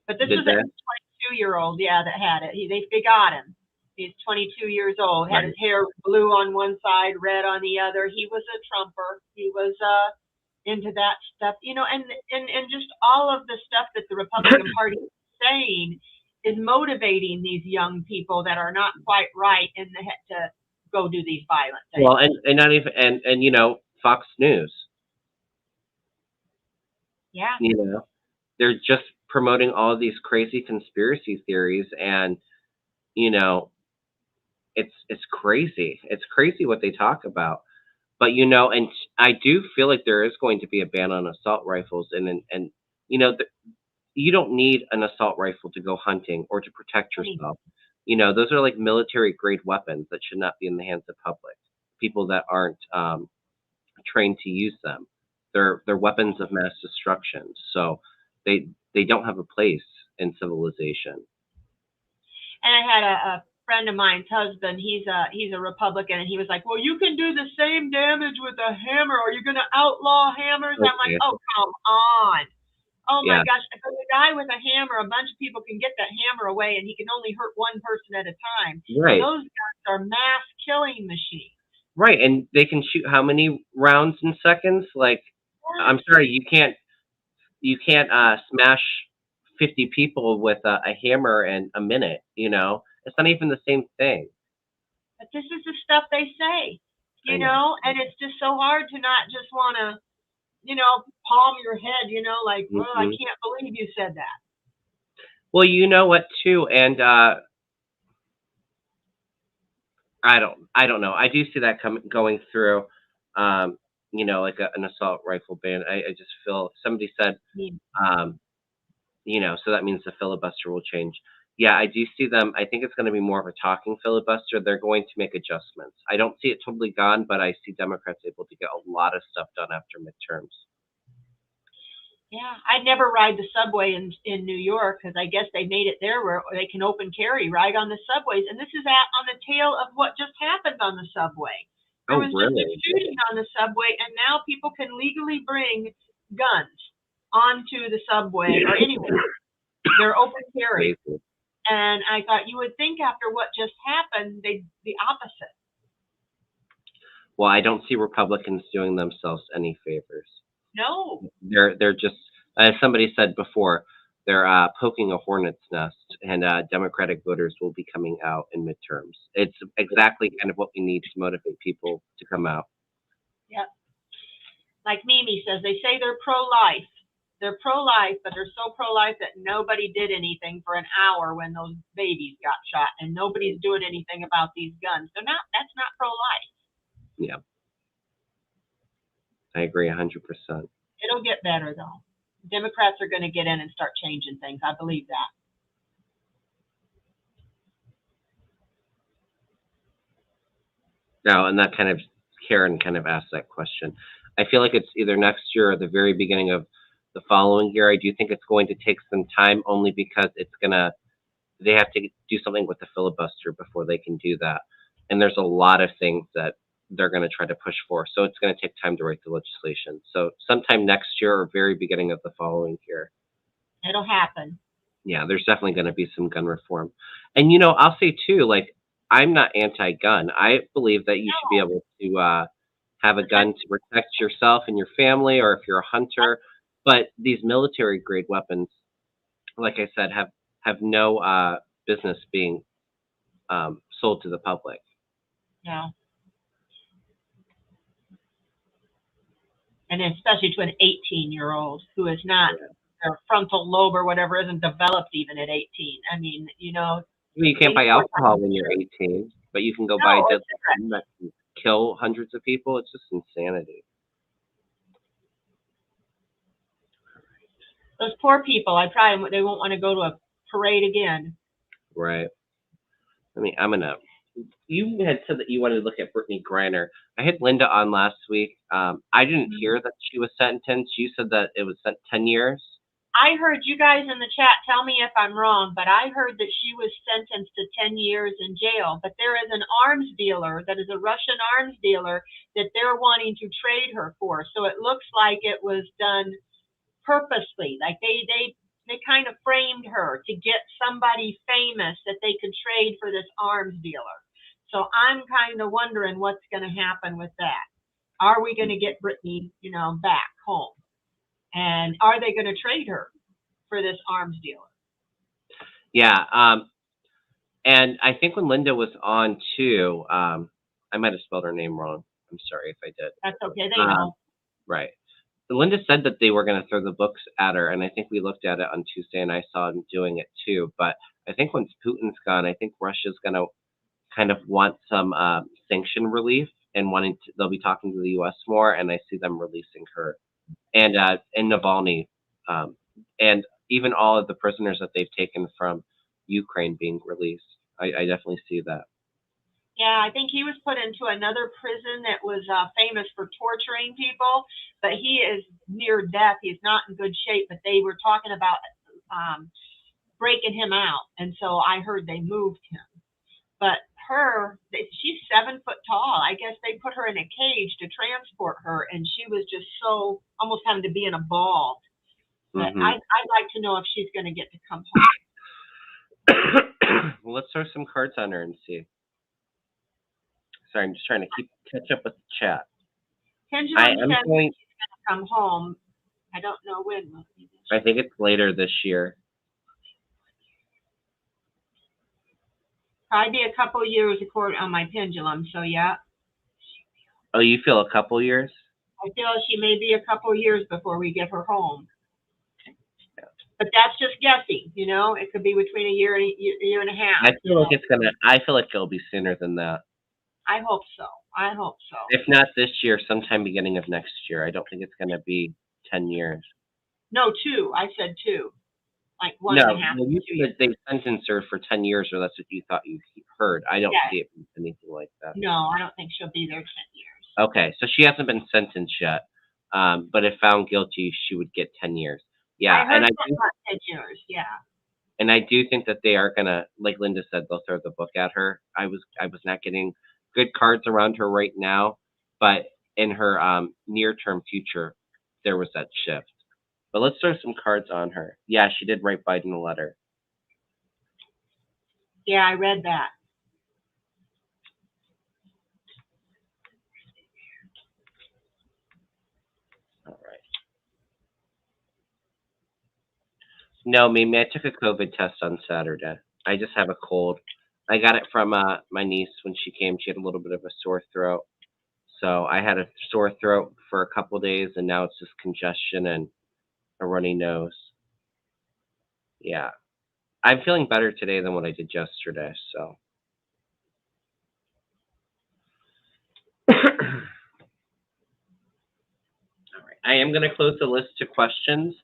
But this Did was they? a 22-year-old, yeah, that had it. They got him. He's 22 years old. Had Right. his hair blue on one side, red on the other. He was a Trumper. He was into that stuff, and just all of the stuff that the Republican Party is saying is motivating these young people that are not quite right in the head to go do these violent things. Well, and not even and Fox News. Yeah. They're just promoting all of these crazy conspiracy theories, and it's crazy. It's crazy what they talk about. But and I do feel like there is going to be a ban on assault rifles, and you don't need an assault rifle to go hunting or to protect yourself. Those are like military grade weapons that should not be in the hands of public people that aren't trained to use them. They're weapons of mass destruction, so they don't have a place in civilization. And I had a friend of mine's husband. He's a Republican, and he was like, "Well, you can do the same damage with a hammer. Are you going to outlaw hammers?" Okay. I'm like, "Oh, come on! Oh my Yeah. gosh! If a guy with a hammer, a bunch of people can get that hammer away, and he can only hurt one person at a time. Right. Those guns are mass killing machines." Right, and they can shoot how many rounds in seconds? Like, I'm sorry, you can't smash 50 people with a hammer in a minute. It's not even the same thing. But this is the stuff they say, I know. and it's just so hard to not just want to, palm your head, like, well, I can't believe you said that. Well, you know what, too, and I don't know. I do see that going through. Like an assault rifle ban. I just feel somebody said, so that means the filibuster will change. Yeah, I do see them. I think it's going to be more of a talking filibuster. They're going to make adjustments. I don't see it totally gone, but I see Democrats able to get a lot of stuff done after midterms. Yeah, I'd never ride the subway in New York because I guess they made it there where they can open carry right on the subways. And this is on the tail of what just happened on the subway. There was just a shooting on the subway, and now people can legally bring guns onto the subway or anywhere. They're open carry. Crazy. And I thought you would think after what just happened, they'd the opposite. Well, I don't see Republicans doing themselves any favors. No. They're just, as somebody said before, they're poking a hornet's nest, and Democratic voters will be coming out in midterms. It's exactly kind of what we need to motivate people to come out. Yep. Like Mimi says, they say they're pro-life. They're pro-life, but they're so pro-life that nobody did anything for an hour when those babies got shot, and nobody's doing anything about these guns. That's not pro-life. Yeah. I agree 100%. It'll get better, though. Democrats are going to get in and start changing things. I believe that. Now, and that kind of, Karen kind of asked that question. I feel like it's either next year or the very beginning of the following year. I do think it's going to take some time, only because they have to do something with the filibuster before they can do that. And there's a lot of things that they're going to try to push for. So it's going to take time to write the legislation. So sometime next year or very beginning of the following year. It'll happen. Yeah, there's definitely going to be some gun reform. And, I'll say too, like, I'm not anti-gun. I believe that you should be able to have a gun to protect yourself and your family, or if you're a hunter. But these military-grade weapons, like I said, have no business being sold to the public. No. And especially to an 18-year-old who is not, their frontal lobe or whatever isn't developed even at 18. I mean, You can't buy alcohol when you're 18, but you can go buy a deadly gun that can kill hundreds of people. It's just insanity. Those poor people, they won't want to go to a parade again. Right. You had said that you wanted to look at Brittney Griner. I had Linda on last week. I didn't hear that she was sentenced. You said that it was 10 years. I heard you guys in the chat, tell me if I'm wrong, but I heard that she was sentenced to 10 years in jail. But there is an arms dealer that is a Russian arms dealer that they're wanting to trade her for. So it looks like it was done purposely. Like they kind of framed her to get somebody famous that they could trade for this arms dealer. So I'm kind of wondering what's going to happen with that. Are we going to get Brittney, back home? And are they going to trade her for this arms dealer? Yeah. And I think when Linda was on too, I might have spelled her name wrong. I'm sorry if I did. That's okay. They know. Right. Linda said that they were going to throw the books at her, and I think we looked at it on Tuesday, and I saw them doing it too. But I think once Putin's gone, I think Russia's going to kind of want some sanction relief, and they'll be talking to the U.S. more, and I see them releasing her and Navalny, and even all of the prisoners that they've taken from Ukraine being released. I definitely see that. Yeah, I think he was put into another prison that was famous for torturing people, but he is near death. He's not in good shape, but they were talking about breaking him out, and so I heard they moved him. But she's 7 foot tall. I guess they put her in a cage to transport her, and she was just so almost having to be in a ball. But I'd like to know if she's going to get to come home. Well, let's throw some cards on her and see. Sorry, I'm just trying to catch up with the chat. Pendulum says she's going to come home. I don't know when. I think it's later this year. Probably be a couple years according on my pendulum, so yeah. Oh, you feel a couple years? I feel she may be a couple years before we get her home. Yeah. But that's just guessing, It could be between a year and a year and a half. I feel like it'll be sooner than that. I hope so. If not this year, sometime beginning of next year. I don't think it's going to be 10 years. No, 2. I said 2. Like 1.5. No, you said they sentenced her for 10 years, or that's what you thought you heard. I don't see it anything like that. No, I don't think she'll be there 10 years. Okay, so she hasn't been sentenced yet. But if found guilty, she would get 10 years. Yeah, I heard 10 years. Yeah. And I do think that they are gonna, like Linda said, they'll throw the book at her. I was not getting good cards around her right now, but in her near-term future, there was that shift. But let's throw some cards on her. Yeah, she did write Biden a letter. Yeah, I read that. All right. No, Mimi, I took a COVID test on Saturday. I just have a cold. I got it from my niece when she came. She had a little bit of a sore throat. So I had a sore throat for a couple of days, and now it's just congestion and a runny nose. Yeah. I'm feeling better today than what I did yesterday, so. am going to close the list to questions.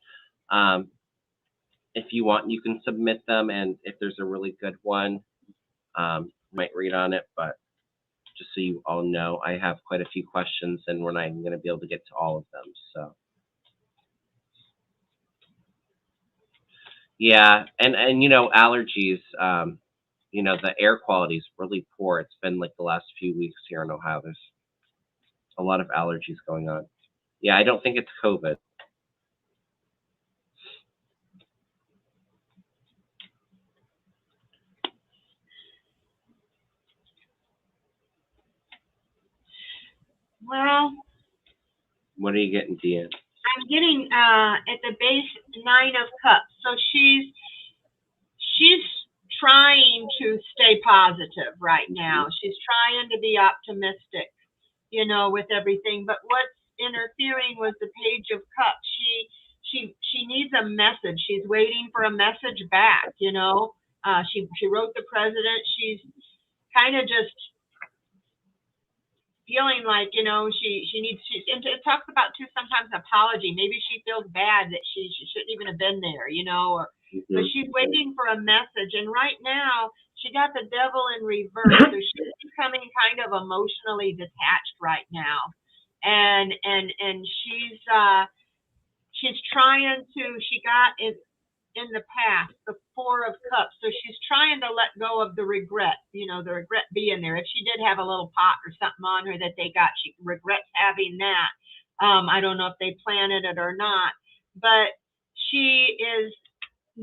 If you want, you can submit them, and if there's a really good one, might read on it. But just so you all know, I have quite a few questions, and we're not even going to be able to get to all of them. So, yeah, and you know, allergies. You know, the air quality is really poor. It's been like the last few weeks here in Ohio. There's a lot of allergies going on. Yeah, I don't think it's COVID. Well, What are you getting, Deann? I'm getting at the base 9 of Cups. So she's trying to stay positive right now. She's trying to be optimistic, you know, with everything. But what's interfering was the Page of Cups. She needs a message. She's waiting for a message back, you know. She wrote the president. She's kind of just feeling like, you know, she needs, and it talks about too sometimes apology. Maybe she feels bad that she shouldn't even have been there, you know, or but she's waiting for a message. And right now she got the devil in reverse. So she's becoming kind of emotionally detached right now. And she's trying to, she got it in the past, the 4 of Cups. So she's trying to let go of the regret, you know, the regret being there. If she did have a little pot or something on her that they got, she regrets having that. I don't know if they planted it or not, but she is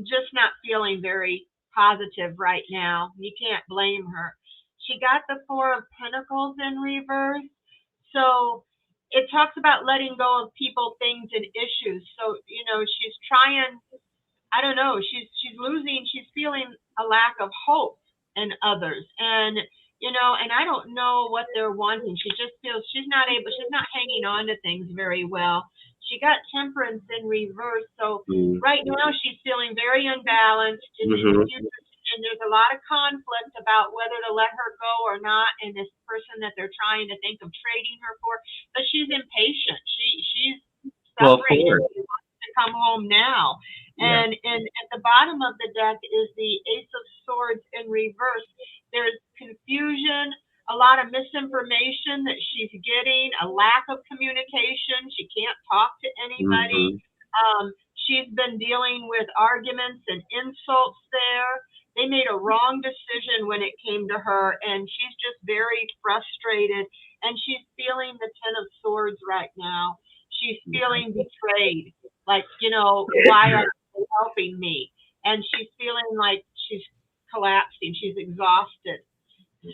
just not feeling very positive right now. You can't blame her. She got the 4 of Pentacles in reverse. So it talks about letting go of people, things, and issues. So, you know, she's trying, I don't know, she's feeling a lack of hope in others. And, you know, and I don't know what they're wanting. She just feels she's not hanging on to things very well. She got Temperance in reverse. So right now she's feeling very unbalanced. And there's a lot of conflict about whether to let her go or not, and this person that they're trying to think of trading her for. But she's impatient. She's suffering and she wants to come home now. Yeah. And at the bottom of the deck is the Ace of Swords in reverse. There's confusion, a lot of misinformation that she's getting, a lack of communication. She can't talk to anybody. She's been dealing with arguments and insults there. They made a wrong decision when it came to her, and she's just very frustrated. And she's feeling the 10 of Swords right now. She's feeling betrayed. Like, you know, why are they helping me? And she's feeling like she's collapsing. She's exhausted.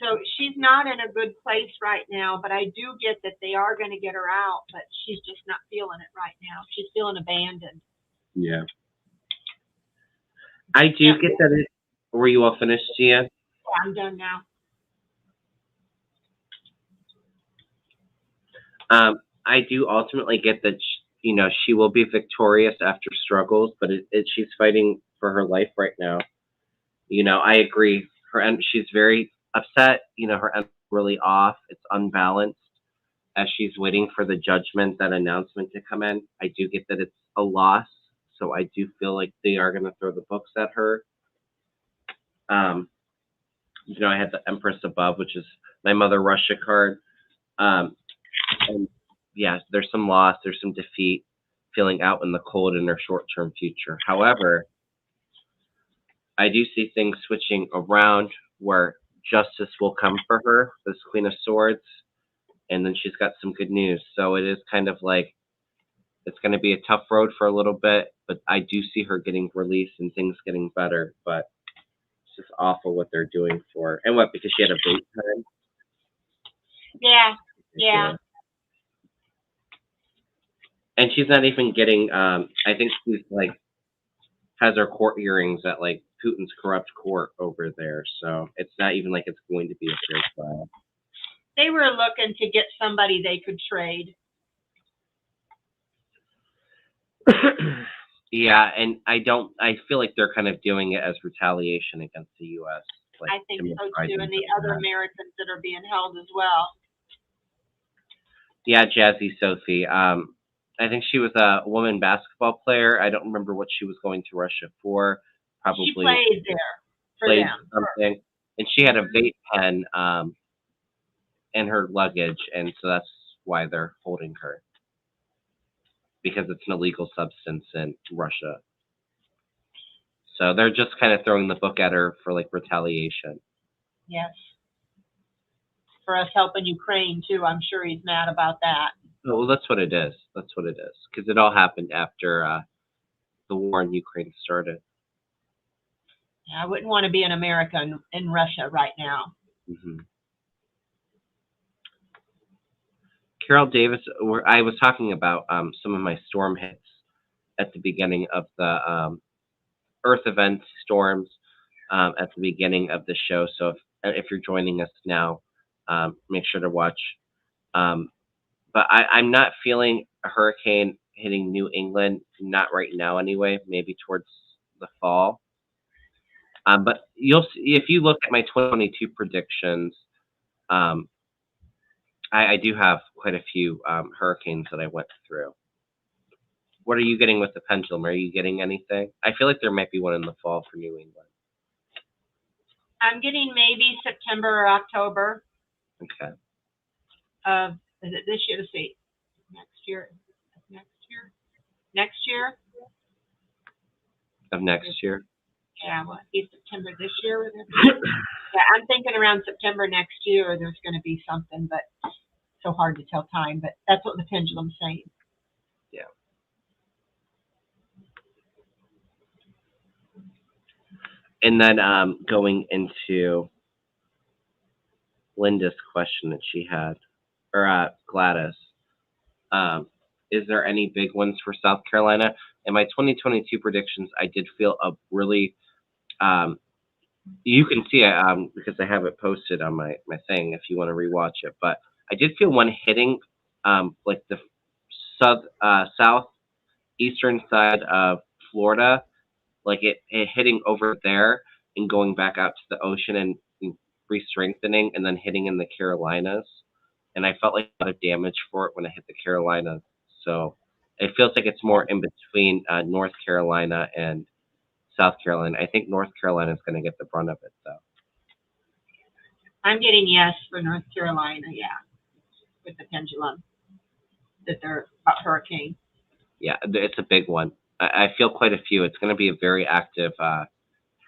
So she's not in a good place right now, but I do get that they are going to get her out, but she's just not feeling it right now. She's feeling abandoned. Yeah. I do get that. Were you all finished, Gia? Yeah, I'm done now. I do ultimately get that, you know, she will be victorious after struggles, but she's fighting for her life right now. You know, I agree. She's very upset. You know, her end really off. It's unbalanced as she's waiting for the judgment, that announcement to come in. I do get that it's a loss, so I do feel like they are going to throw the books at her. You know, I had the Empress above, which is my Mother Russia card. And yeah, there's some loss, there's some defeat, feeling out in the cold in her short-term future. However, I do see things switching around where justice will come for her, this Queen of Swords, and then she's got some good news. So it is kind of like, it's going to be a tough road for a little bit, but I do see her getting released and things getting better. But it's just awful what they're doing for her. And what, because she had a bait time? Yeah. And she's not even getting, I think she's like, has her court hearings at like Putin's corrupt court over there. So it's not even like it's going to be a fair trial. They were looking to get somebody they could trade. Yeah, and I feel like they're kind of doing it as retaliation against the U.S. Like, I think so too, and the other Americans that are being held as well. Yeah, Jazzy Sophie. I think she was a woman basketball player. I don't remember what she was going to Russia for. She Probably played there for played them. something, and she had a Mhm. vape pen in her luggage, and so that's why they're holding her, because it's an illegal substance in Russia. So they're just kind of throwing the book at her for like retaliation. Yes. For us helping Ukraine too. I'm sure he's mad about that. Well, that's what it is. That's what it is. Because it all happened after the war in Ukraine started. I wouldn't want to be an American in Russia right now. Hmm. Carol Davis, I was talking about some of my storm hits at the beginning of the Earth event storms at the beginning of the show. So if you're joining us now, make sure to watch. Um, but I'm not feeling a hurricane hitting New England, not right now anyway, maybe towards the fall. But you'll see, if you look at my 2022 predictions, um, I do have quite a few hurricanes that I went through. What are you getting with the pendulum? Are you getting anything? I feel like there might be one in the fall for New England. I'm getting maybe September or October Okay. of, is it this year? Let's see. Next year. Next year? Of next year? Yeah, well, it'd be September this year. Yeah, I'm thinking around September next year there's going to be something, but so hard to tell time. But that's what the pendulum's saying. Yeah. And then going into Linda's question that she had, or Gladys, is there any big ones for South Carolina? In my 2022 predictions, I did feel a really, you can see it because I have it posted on my thing if you want to rewatch it. But I did feel one hitting like the southeastern side of Florida, like it hitting over there and going back out to the ocean and re-strengthening and then hitting in the Carolinas. And I felt like a lot of damage for it when I hit the Carolinas. So it feels like it's more in between North Carolina and South Carolina. I think North Carolina is going to get the brunt of it, though. I'm getting yes for North Carolina, yeah, with the pendulum, that they're a hurricane. Yeah, it's a big one. I feel quite a few. It's going to be a very active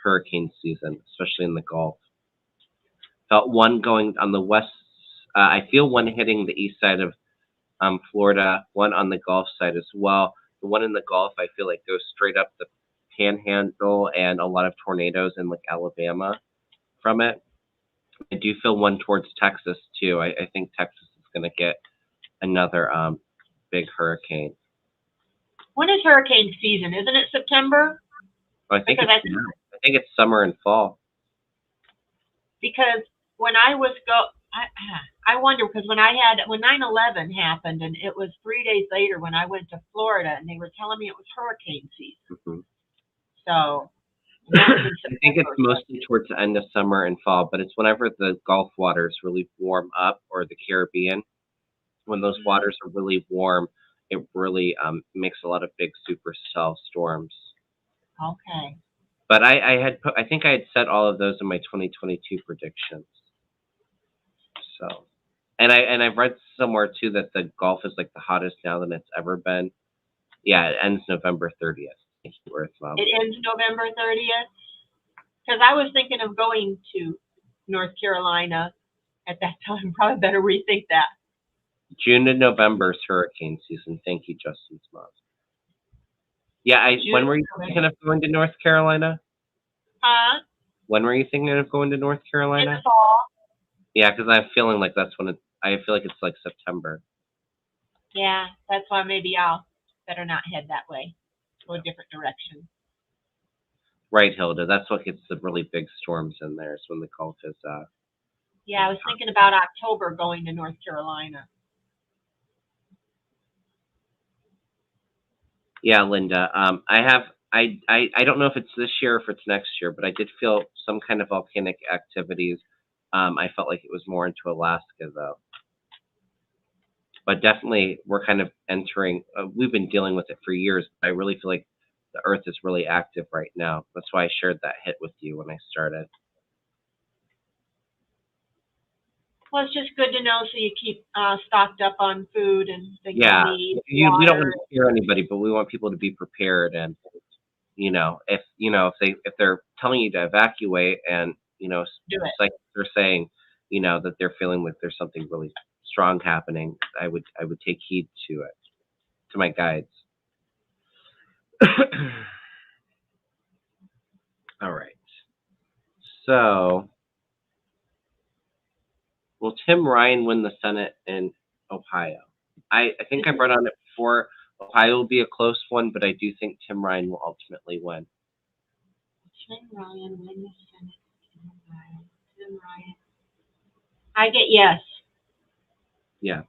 hurricane season, especially in the Gulf. Felt one going on the west. I feel one hitting the east side of Florida, one on the Gulf side as well. The one in the Gulf, I feel like goes straight up the Panhandle and a lot of tornadoes in like Alabama from it. I do feel one towards Texas too. I think Texas is going to get another big hurricane. When is hurricane season? Isn't it September? Well, I think it's summer and fall. Because when I was I wonder, because when 9/11 happened, and it was 3 days later when I went to Florida, and they were telling me it was hurricane season. Mm-hmm. So I think it's mostly towards the end of summer and fall, but it's whenever the Gulf waters really warm up, or the Caribbean. When those waters are really warm, it really makes a lot of big supercell storms. Okay. But I think I had said all of those in my 2022 predictions. So, and I've read somewhere too that the Gulf is like the hottest now than it's ever been. Yeah, it ends November 30th. Thank you, Earth Mom. It ends November 30th? Because I was thinking of going to North Carolina at that time. Probably better rethink that. June to November is hurricane season. Thank you, Justin's mom. Yeah, when were you thinking of going to North Carolina? Huh? When were you thinking of going to North Carolina? In the fall. Yeah, because I'm feeling like that's when I feel like it's like September. Yeah, that's why maybe I'll better not head that way. Go a different direction. Right, Hilda. That's what gets the really big storms in there. Is when the Gulf is. Yeah, I was thinking about October going to North Carolina. Yeah, Linda. I don't know if it's this year or if it's next year, but I did feel some kind of volcanic activities. I felt like it was more into Alaska though. but definitely we're kind of entering. We've been dealing with it for years. But I really feel like the Earth is really active right now. That's why I shared that hit with you when I started. Well, it's just good to know so you keep stocked up on food and things Yeah, you need, we don't water. want to scare anybody, but we want people to be prepared. And if they're telling you to evacuate, and Do it. like they're saying, that they're feeling like there's something really strong happening, I would take heed to it, to my guides. All right. So, will Tim Ryan win the Senate in Ohio? I think I brought on it before. Ohio will be a close one, but I do think Tim Ryan will ultimately win. Tim Ryan win the Senate. Tim Ryan. I get yes. Yeah.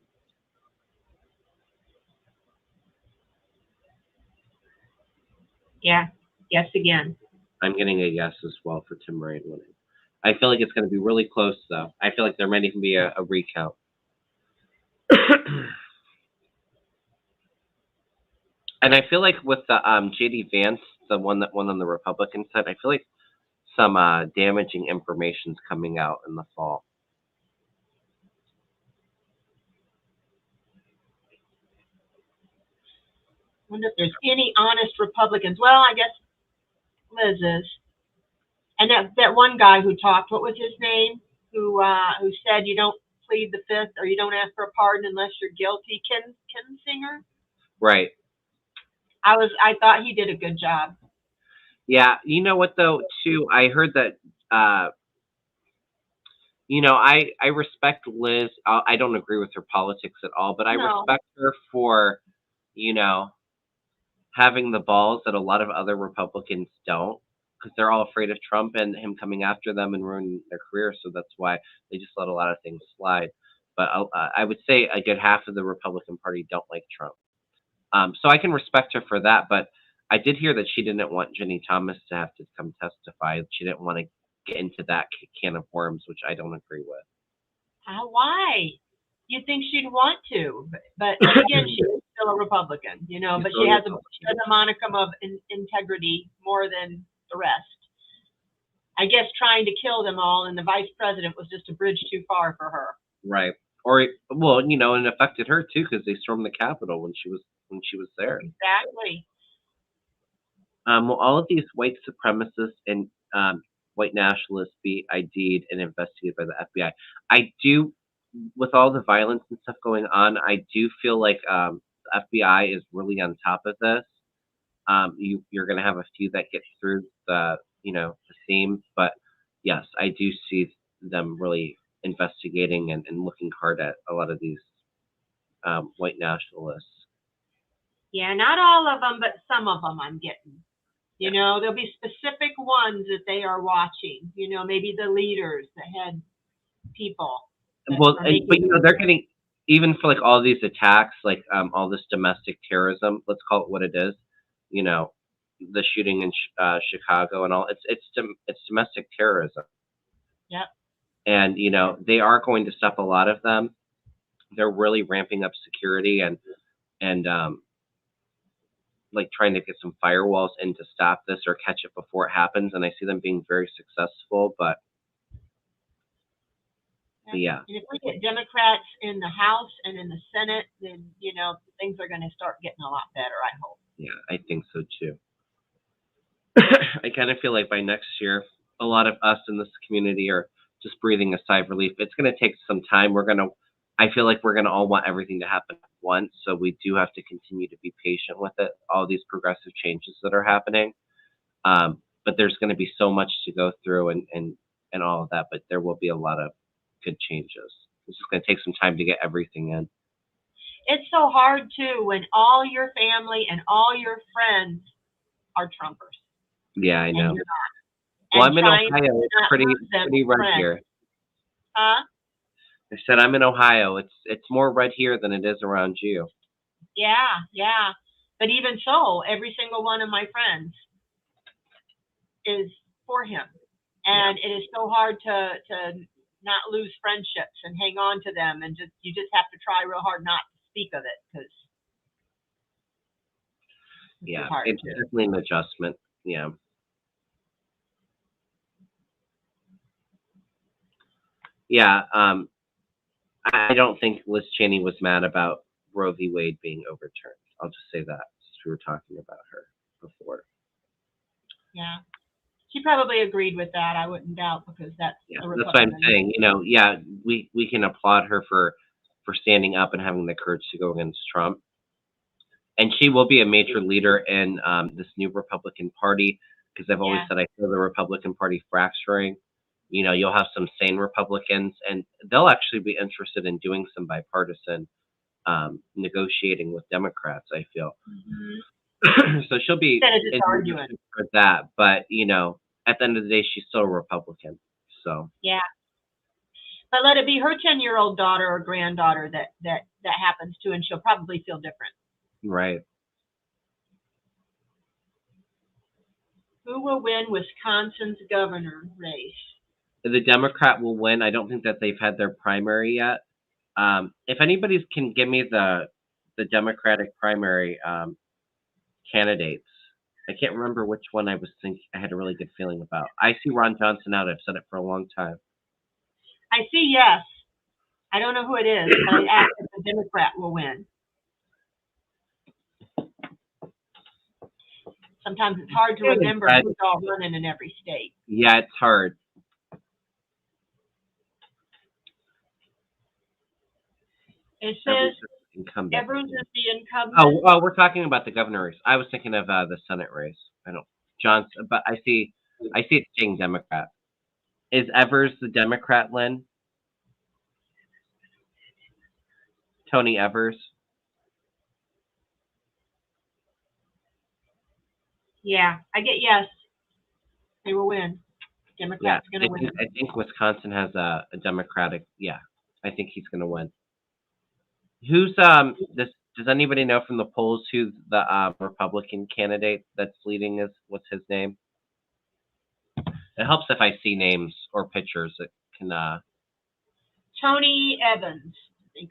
Yeah. Yes again. I'm getting a yes as well for Tim Ryan winning. I feel like it's going to be really close, though. I feel like there might even be a recount. And I feel like with the J.D. Vance, the one that won on the Republican side, I feel like some damaging information's coming out in the fall. I wonder if there's any honest Republicans. Well, I guess Liz is. And that one guy who talked, what was his name? Who said you don't plead the fifth or you don't ask for a pardon unless you're guilty. Kinsinger? Right. I thought he did a good job. Yeah. You know what, though, too? I heard that, I respect Liz. I don't agree with her politics at all, but I respect her for, having the balls that a lot of other Republicans don't, because they're all afraid of Trump and him coming after them and ruining their career. So that's why they just let a lot of things slide. But I would say a good half of the Republican Party don't like Trump. So I can respect her for that. But I did hear that she didn't want Jenny Thomas to have to come testify. She didn't want to get into that can of worms, which I don't agree with. Why? You'd think she'd want to, but again, she's still a Republican, but she has a monicum of integrity more than the rest. I guess trying to kill them all and the vice president was just a bridge too far for her. Right. Or, well, and it affected her too, because they stormed the Capitol when she was there. Exactly. Will all of these white supremacists and white nationalists be ID'd and investigated by the FBI? I do, with all the violence and stuff going on, I do feel like the FBI is really on top of this. You're going to have a few that get through the seam, but yes, I do see them really investigating and looking hard at a lot of these white nationalists. Yeah, not all of them, but some of them I'm getting. There'll be specific ones that they are watching. Maybe the leaders, the head people. Well, but they're getting, even for like all these attacks, like all this domestic terrorism. Let's call it what it is. The shooting in Chicago and all. It's domestic terrorism. Yep. And they are going to stop a lot of them. They're really ramping up security and like trying to get some firewalls in to stop this or catch it before it happens. And I see them being very successful, but yeah. And if we get Democrats in the House and in the Senate, then, things are going to start getting a lot better, I hope. Yeah, I think so too. I kind of feel like by next year, a lot of us in this community are just breathing a sigh of relief. It's going to take some time. I feel like we're going to all want everything to happen at once. So we do have to continue to be patient with it, all these progressive changes that are happening. But there's going to be so much to go through and all of that, but there will be a lot of good changes. It's just going to take some time to get everything in. It's so hard too when all your family and all your friends are Trumpers. Yeah, I know. And you're not. Well, I'm in Ohio. It's pretty red here. Huh? I said I'm in Ohio. It's more red here than it is around you. Yeah. But even so, every single one of my friends is for him. And it is so hard to not lose friendships and hang on to them, and you just have to try real hard not to speak of it because Yeah, hard it's to. definitely an adjustment. Yeah. Yeah. I don't think Liz Cheney was mad about Roe v. Wade being overturned. I'll just say that since we were talking about her before. Yeah. She probably agreed with that. I wouldn't doubt because that's Yeah, a that's what I'm Republican. saying. Yeah, we can applaud her for standing up and having the courage to go against Trump. And she will be a major leader in this new Republican Party because I've always said I feel the Republican Party fracturing. You'll have some sane Republicans, and they'll actually be interested in doing some bipartisan negotiating with Democrats, I feel. So she'll be arguing for that. But, at the end of the day, she's still a Republican. So. Yeah. But let it be her 10-year-old daughter or granddaughter that happens to, and she'll probably feel different. Right. Who will win Wisconsin's governor race? The Democrat will win. I don't think that they've had their primary yet. If anybody can give me the Democratic primary candidates, I can't remember which one I was thinking. I had a really good feeling about. I see Ron Johnson out. I've said it for a long time. I see yes. I don't know who it is, but I asked if the Democrat will win. Sometimes it's hard to remember who's all running in every state. Yeah, it's hard. It says Evers is the incumbent. Oh, we're talking about the governor race. I was thinking of the Senate race. I don't Johnson, but I see it saying Democrat. Is Evers the Democrat, Lynn? Tony Evers? Yeah, I get yes. They will win. Democrats going to win. I think Wisconsin has a Democratic. Yeah, I think he's going to win. Who's does anybody know from the polls who the Republican candidate that's leading is? What's his name? It helps if I see names or pictures. It can. Tony Evans.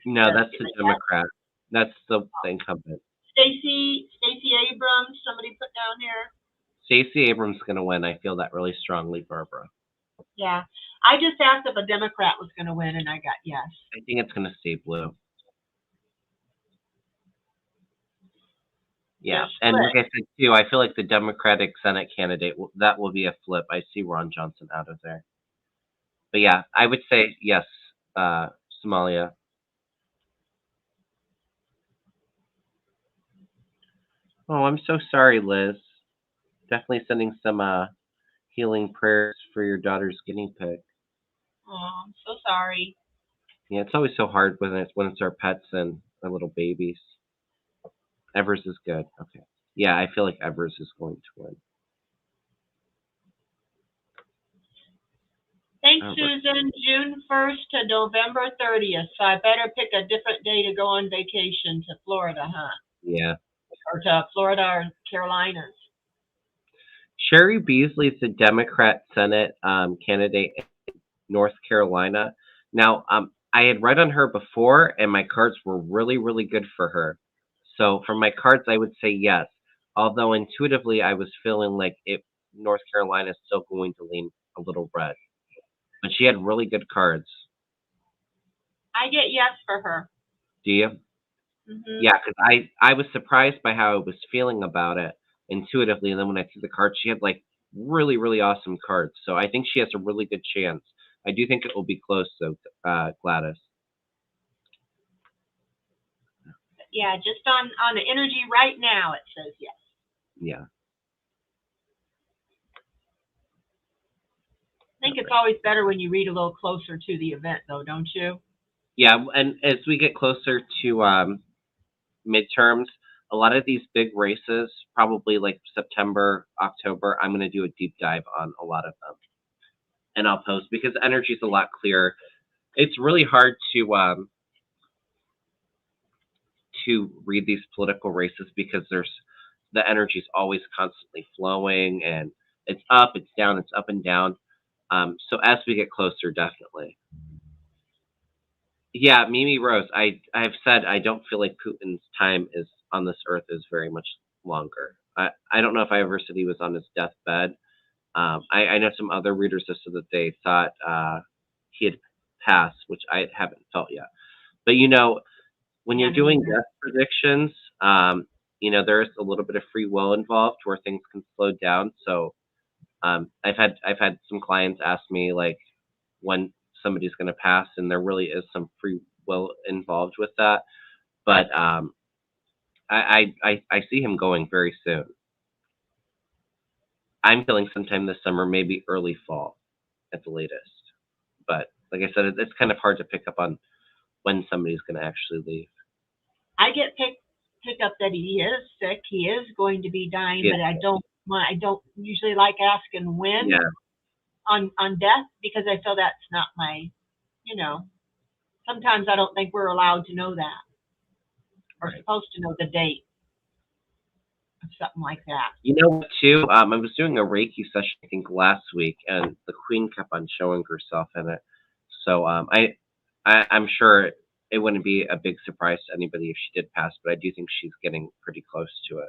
No, that's the Democrat. That's the incumbent. Stacey Abrams. Somebody put down here. Stacey Abrams is going to win. I feel that really strongly, Barbara. Yeah, I just asked if a Democrat was going to win, and I got yes. I think it's going to stay blue. Yeah, and like I said too, I feel like the Democratic Senate candidate that will be a flip. I see Ron Johnson out of there. But yeah, I would say yes, Somalia. Oh, I'm so sorry, Liz. Definitely sending some healing prayers for your daughter's guinea pig. Oh, I'm so sorry. Yeah, it's always so hard when it's our pets and our little babies. Evers is good. Okay. Yeah, I feel like Evers is going to win. Thanks, Susan. June 1st to November 30th. So I better pick a different day to go on vacation to Florida, huh? Yeah. Or to Florida or Carolinas. Sherry Beasley is the Democrat Senate candidate in North Carolina. Now, I had read on her before, and my cards were really, really good for her. So for my cards, I would say yes. Although intuitively, I was feeling like North Carolina is still going to lean a little red. But she had really good cards. I get yes for her. Do you? Mm-hmm. Yeah, because I was surprised by how I was feeling about it intuitively, and then when I see the cards, she had like really, really awesome cards. So I think she has a really good chance. I do think it will be close, though, Gladys. Yeah, just on the energy right now, it says yes. Yeah. I think it's always better when you read a little closer to the event, though, don't you? Yeah, and as we get closer to midterms, a lot of these big races, probably like September, October, I'm going to do a deep dive on a lot of them. And I'll post because energy is a lot clearer. It's really hard to read these political races because the energy is always constantly flowing, and it's up, it's down, it's up and down. So as we get closer, definitely. Yeah, Mimi Rose. I've said I don't feel like Putin's time is on this earth is very much longer. I don't know if I ever said he was on his deathbed. I know some other readers have said that they thought he had passed, which I haven't felt yet. But when Yeah, you're me doing neither. death predictions, there's a little bit of free will involved where things can slow down. So I've had some clients ask me like when somebody's going to pass, and there really is some free will involved with that. But I see him going very soon. I'm feeling sometime this summer, maybe early fall at the latest. But like I said, it's kind of hard to pick up on when somebody's going to actually leave. I get pick up that he is sick. He is going to be dying, Yeah, but I don't usually like asking when yeah, on death because I feel that's not my, you know. Sometimes I don't think we're allowed to know that or right. supposed to know the date of something like that. You know what, too? I was doing a Reiki session, I think, last week, and the Queen kept on showing herself in it. So I'm sure it wouldn't be a big surprise to anybody if she did pass, but I do think she's getting pretty close to it.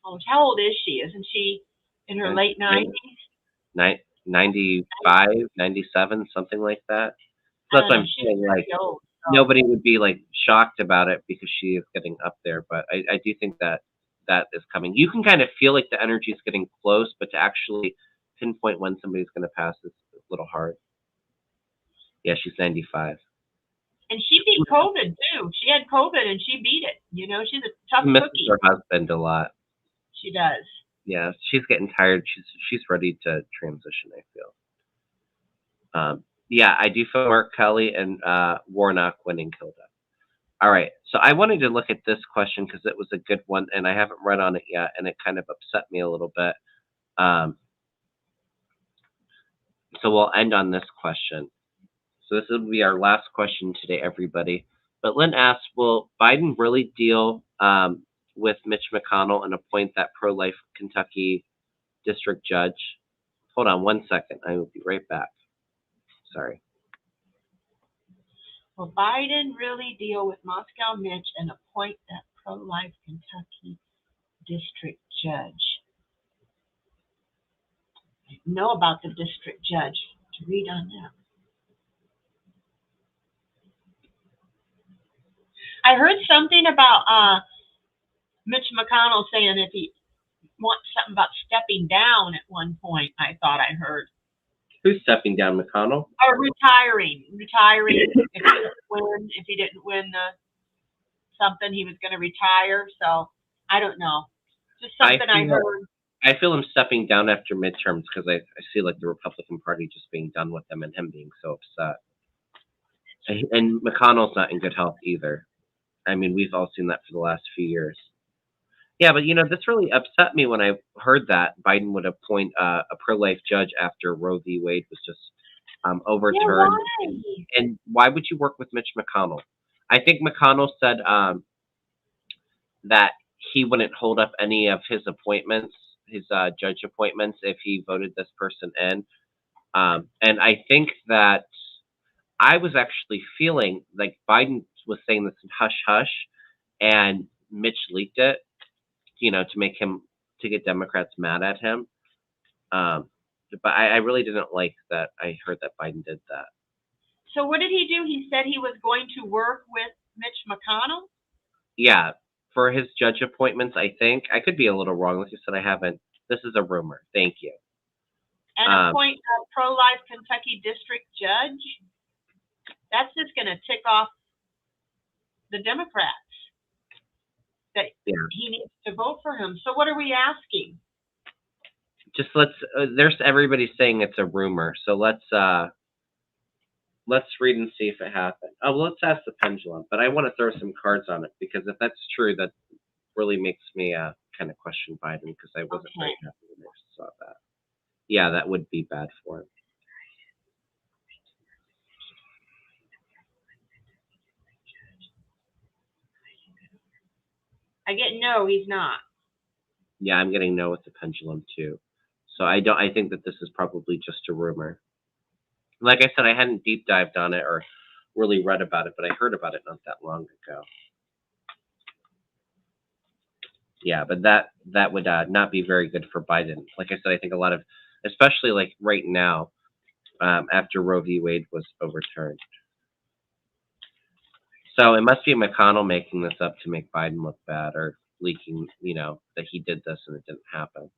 Oh, how old is she? Isn't she in her And late 90s? 95, 97, something like that. So I that's don't what know. I'm She's saying. Like, pretty old. So nobody would be like shocked about it because she is getting up there, but I do think that that is coming. You can kind of feel like the energy is getting close, but to actually pinpoint when somebody's going to pass is a little hard. Yeah, she's 95. and she beat COVID too. She had COVID and she beat it. You know, she's a She tough misses cookie. her husband a lot. She does. Yeah, she's getting tired. She's ready to transition, I feel. Yeah, I do feel Mark Kelly and Warnock winning Kilda. All right, so I wanted to look at this question because it was a good one, and I haven't read on it yet, and it kind of upset me a little bit. Um, so we'll end on this question. So this will be our last question today, everybody. But Lynn asks, will Biden really deal with Mitch McConnell and appoint that pro-life Kentucky district judge? Hold on one second. I will be right back. Sorry. Will Biden really deal with Moscow Mitch and appoint that pro-life Kentucky district judge? I know about the district judge to read on that. I heard something about Mitch McConnell saying if he wants something about stepping down at one point. I thought I heard. Who's stepping down, McConnell? Or retiring if he didn't win the something, he was going to retire. So I don't know. Just something I heard. I feel him stepping down after midterms because I see like the Republican Party just being done with him and him being so upset. And McConnell's not in good health either. I mean, we've all seen that for the last few years. Yeah, but this really upset me when I heard that Biden would appoint a pro-life judge after Roe v. Wade was just Yeah, overturned. why? And why would you work with Mitch McConnell? I think McConnell said that he wouldn't hold up any of his appointments, his judge appointments, if he voted this person in. And I think that I was actually feeling like Biden was saying this in hush hush, and Mitch leaked it, to get Democrats mad at him. But I really didn't like that. I heard that Biden did that. So what did he do? He said he was going to work with Mitch McConnell? Yeah, for his judge appointments, I think. I could be a little wrong. Like you said, I haven't. This is a rumor. Thank you. And appoint a pro-life Kentucky district judge? That's just going to tick off the Democrats that he needs to vote for him. So what are we asking? Just there's everybody saying it's a rumor. So let's read and see if it happened. Oh, well, let's ask the pendulum. But I want to throw some cards on it because if that's true, that really makes me kind of question Biden because I wasn't very happy when I saw that. Yeah, that would be bad for him. I get no, he's not. Yeah, I'm getting no with the pendulum too. So I think that this is probably just a rumor. Like I said, I hadn't deep dived on it or really read about it, but I heard about it not that long ago. Yeah, but that would not be very good for Biden. Like I said, I think a lot of, especially like right now, after Roe v. Wade was overturned. So it must be McConnell making this up to make Biden look bad, or leaking, that he did this and it didn't happen.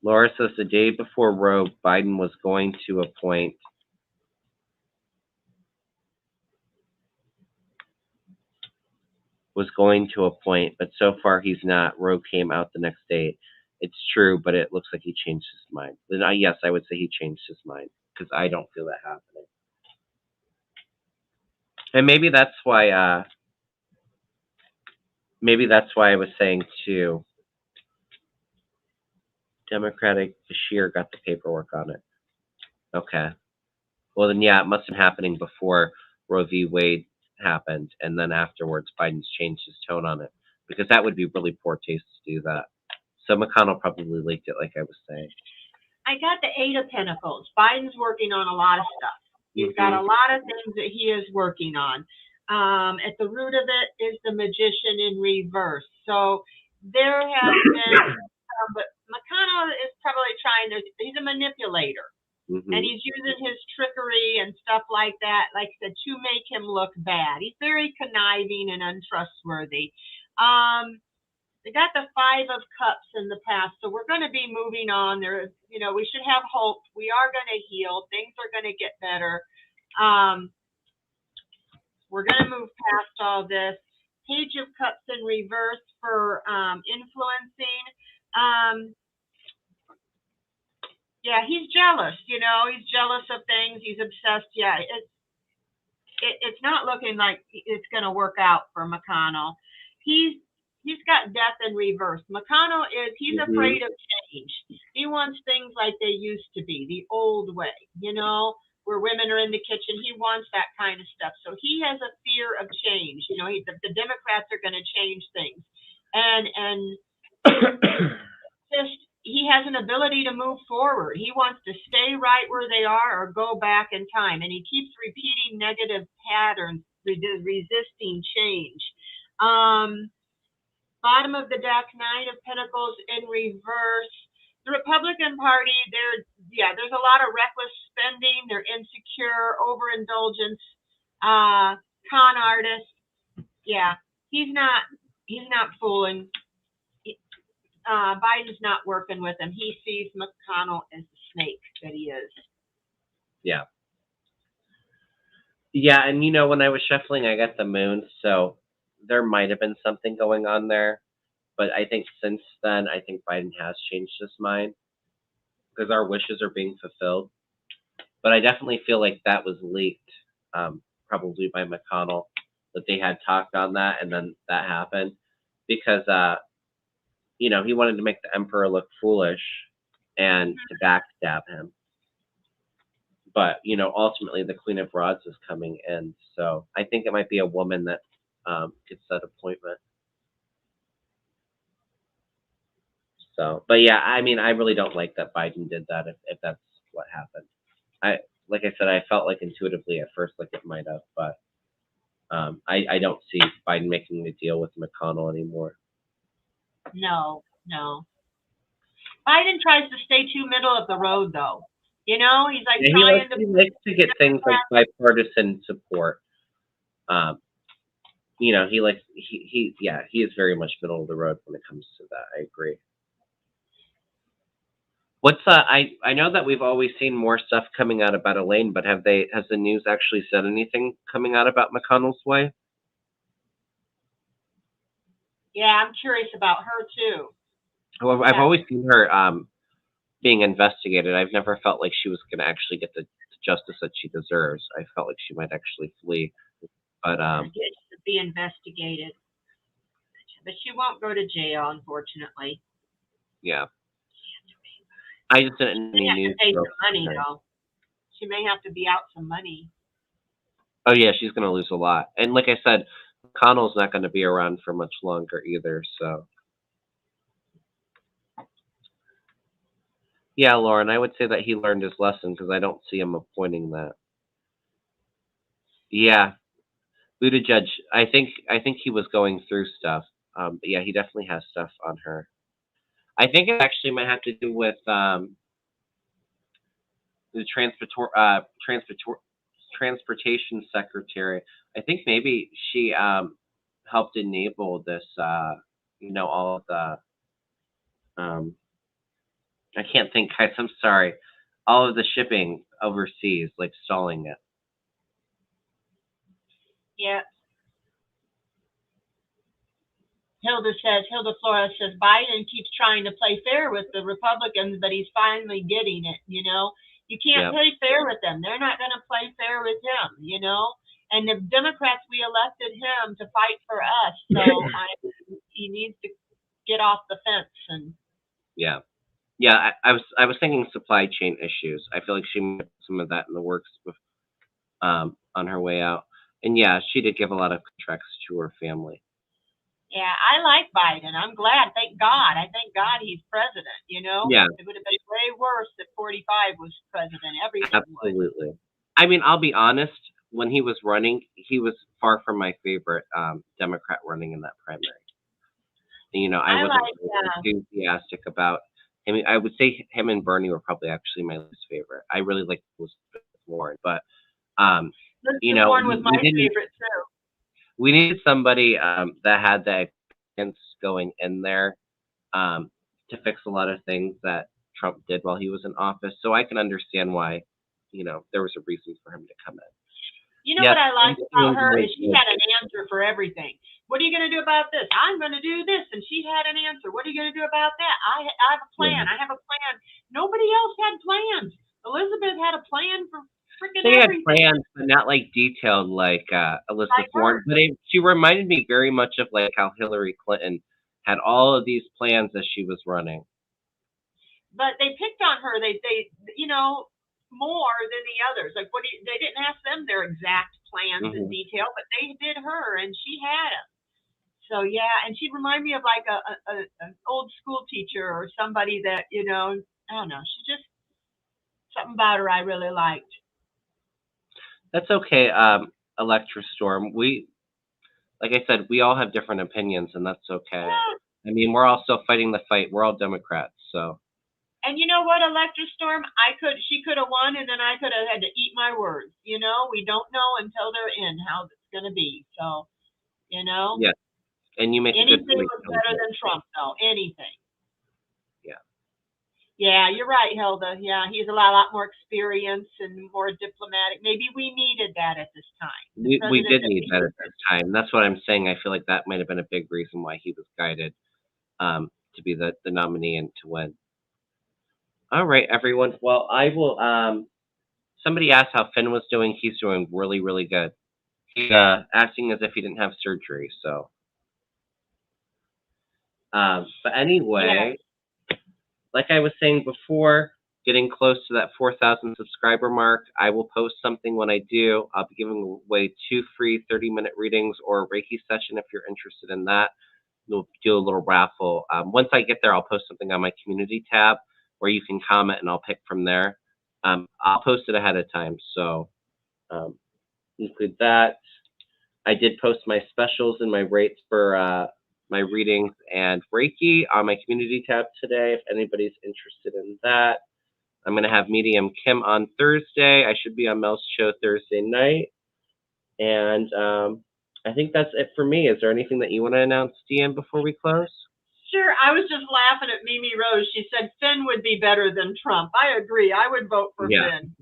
Laura says the day before Roe, Biden was going to appoint but so far he's not. Roe came out the next day. It's true, but it looks like he changed his mind. Then yes, I would say he changed his mind, because I don't feel that happening. And maybe that's why I was saying too, Democratic Bashir got the paperwork on it. Okay. Well then, yeah, it must have been happening before Roe v. Wade happened, and then afterwards Biden's changed his tone on it, because that would be really poor taste to do that. So McConnell probably leaked it, like I was saying. I got the 8 of Pentacles. Biden's working on a lot of stuff. He's got a lot of things that he is working on. At the root of it is the Magician in reverse. So there has been, but McConnell is probably he's a manipulator. And he's using his trickery and stuff like that, like I said, to make him look bad. He's very conniving and untrustworthy. They got the 5 of Cups in the past, so we're going to be moving on. We should have hope. We are going to heal. Things are going to get better. We're going to move past all this. Page of Cups in reverse for influencing. Yeah, he's jealous. He's jealous of things. He's obsessed. Yeah, it's not looking like it's going to work out for McConnell. He's got death in reverse. McConnell he's afraid of change. He wants things like they used to be, the old way, where women are in the kitchen. He wants that kind of stuff. So he has a fear of change. The Democrats are going to change things. And just, he has an ability to move forward. He wants to stay right where they are or go back in time. And he keeps repeating negative patterns, resisting change. Bottom of the deck, 9 of Pentacles in reverse. The Republican Party, there's a lot of reckless spending. They're insecure, overindulgence, con artists. Yeah, he's not fooling. Biden's not working with him. He sees McConnell as the snake that he is. Yeah. Yeah, and when I was shuffling, I got the moon, so there might have been something going on there. But I think since then, I think Biden has changed his mind, because our wishes are being fulfilled. But I definitely feel like that was leaked, probably by McConnell, that they had talked on that, and then that happened. Because, he wanted to make the emperor look foolish and to backstab him. But, ultimately the Queen of Rods is coming in. So I think it might be a woman that gets that appointment. So, but yeah, I mean, I really don't like that Biden did that, if that's what happened. Like I said, I felt like intuitively at first like it might have, but I don't see Biden making a deal with McConnell anymore. No. Biden tries to stay too middle of the road, though. He's like he likes to get things like bipartisan support. He is very much middle of the road when it comes to that. I agree. I know that we've always seen more stuff coming out about Elaine, but has the news actually said anything coming out about McConnell's way? Yeah, I'm curious about her too. Well, I've always seen her being investigated. I've never felt like she was going to actually get the justice that she deserves. I felt like she might actually flee, but to be investigated. But she won't go to jail, unfortunately. Yeah. I just didn't need news. Pay some money, though. She may have to be out some money. Oh yeah, she's going to lose a lot. And like I said, McConnell's not going to be around for much longer either. So Yeah, Lauren, I would say that he learned his lesson because I don't see him appointing that. Yeah, Buddha Judge. I think he was going through stuff. But yeah, he definitely has stuff on her. I think it actually might have to do with the transportation secretary. I think maybe she helped enable this. All of the I can't think, guys. I'm sorry. All of the shipping overseas, like stalling it. Yeah. Hilda Flores says, Biden keeps trying to play fair with the Republicans, but he's finally getting it, you know? You can't Yeah. play fair with them. They're not going to play fair with him, you know? And the Democrats, we elected him to fight for us. So he needs to get off the fence. And Yeah. Yeah, I was thinking supply chain issues. I feel like she might have some of that in the works on her way out. And yeah, she did give a lot of contracts to her family. yeah, I like Biden. I'm glad. Thank God. I thank God he's president, you know? Yeah, It would have been way worse if 45 was president. Everything would. absolutely. I mean, I'll be honest. When he was running, he was far from my favorite Democrat running in that primary. I I wasn't like, really enthusiastic about him. I would say him and Bernie were probably actually my least favorite. I really liked Elizabeth Warren, but um, Elizabeth Warren was my we didn't. favorite too. We needed somebody that had that experience going in there to fix a lot of things that Trump did while he was in office. So I can understand why, there was a reason for him to come in. You know Yes, what I liked about her is she good. had an answer for everything. What are you going to do about this? I'm going to do this. And she had an answer. What are you going to do about that? I have a plan. Yeah. I have a plan. Nobody else had plans. Elizabeth had a plan for freaking They had everything. plans, but not like detailed like Elizabeth Like Warren. her. But she reminded me very much of like how Hillary Clinton had all of these plans as she was running. But they picked on her. They more than the others. Like they didn't ask them their exact plans in detail, but they did her, and she had them. So yeah, and she reminded me of like an old school teacher or somebody that I don't know. She just something about her I really liked. That's okay, Electra Storm. Like I said, we all have different opinions, and that's okay. I mean, we're all still fighting the fight. We're all Democrats, so. And you know what, Electra Storm, she could have won, and then I could have had to eat my words. We don't know until they're in how it's going to be. So, Yeah, and you make anything a good point. was better than Trump, though. Anything. Yeah. Yeah, you're right, Hilda. Yeah, he's a lot more experience and more diplomatic. Maybe we needed that at this time. We did need that at this time. That's what I'm saying. I feel like that might have been a big reason why he was guided to be the nominee and to win. All right, everyone. Well, I will. Somebody asked how Finn was doing. He's doing really, really good. He's acting as if he didn't have surgery. So, but anyway, like I was saying before, getting close to that 4,000 subscriber mark. I will post something when I do. I'll be giving away 2 free 30-minute readings or a Reiki session if you're interested in that. We'll do a little raffle. Once I get there, I'll post something on my community tab where you can comment and I'll pick from there. I'll post it ahead of time, so include that. I did post my specials and my rates for my readings and Reiki on my community tab today if anybody's interested in that. I'm going to have Medium Kim on Thursday. I should be on Mel's show Thursday night. And I think that's it for me. Is there anything that you want to announce, Deann, before we close? Sure. I was just laughing at Mimi Rose. She said Finn would be better than Trump. I agree. I would vote for Finn.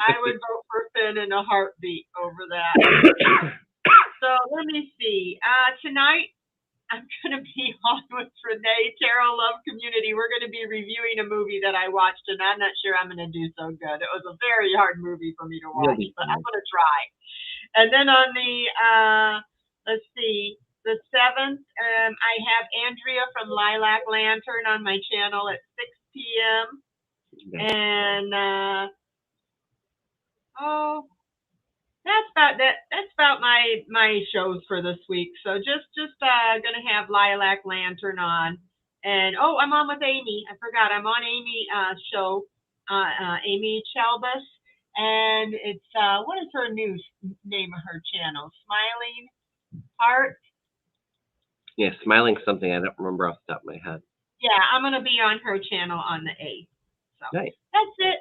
I would vote for Finn in a heartbeat over that. So let me see. Tonight, I'm going to be on with Renee, Tarot Love Community. We're going to be reviewing a movie that I watched, and I'm not sure I'm going to do so good. It was a very hard movie for me to watch, but I'm going to try. And then on the, let's see, the 7th, I have Andrea from Lilac Lantern on my channel at 6 p.m. And, that's about my shows for this week. So just gonna have Lilac Lantern on, And oh, I'm on with Amy. I forgot. I'm on Amy show, Amy Chalbus, and it's what is her new name of her channel? Smiling Heart. Yeah, Smiling something. I don't remember off the top of my head. Yeah, I'm gonna be on her channel on the 8th. So Nice. that's it.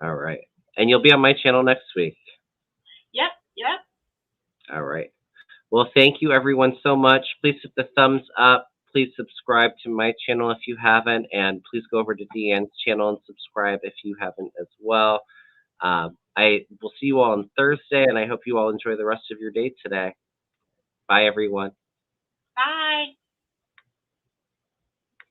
All right. And you'll be on my channel next week. Yep. All right. Well, thank you everyone so much. Please hit the thumbs up. Please subscribe to my channel if you haven't, and please go over to Deann's channel and subscribe if you haven't as well. I will see you all on Thursday, and I hope you all enjoy the rest of your day today. Bye, everyone. Bye.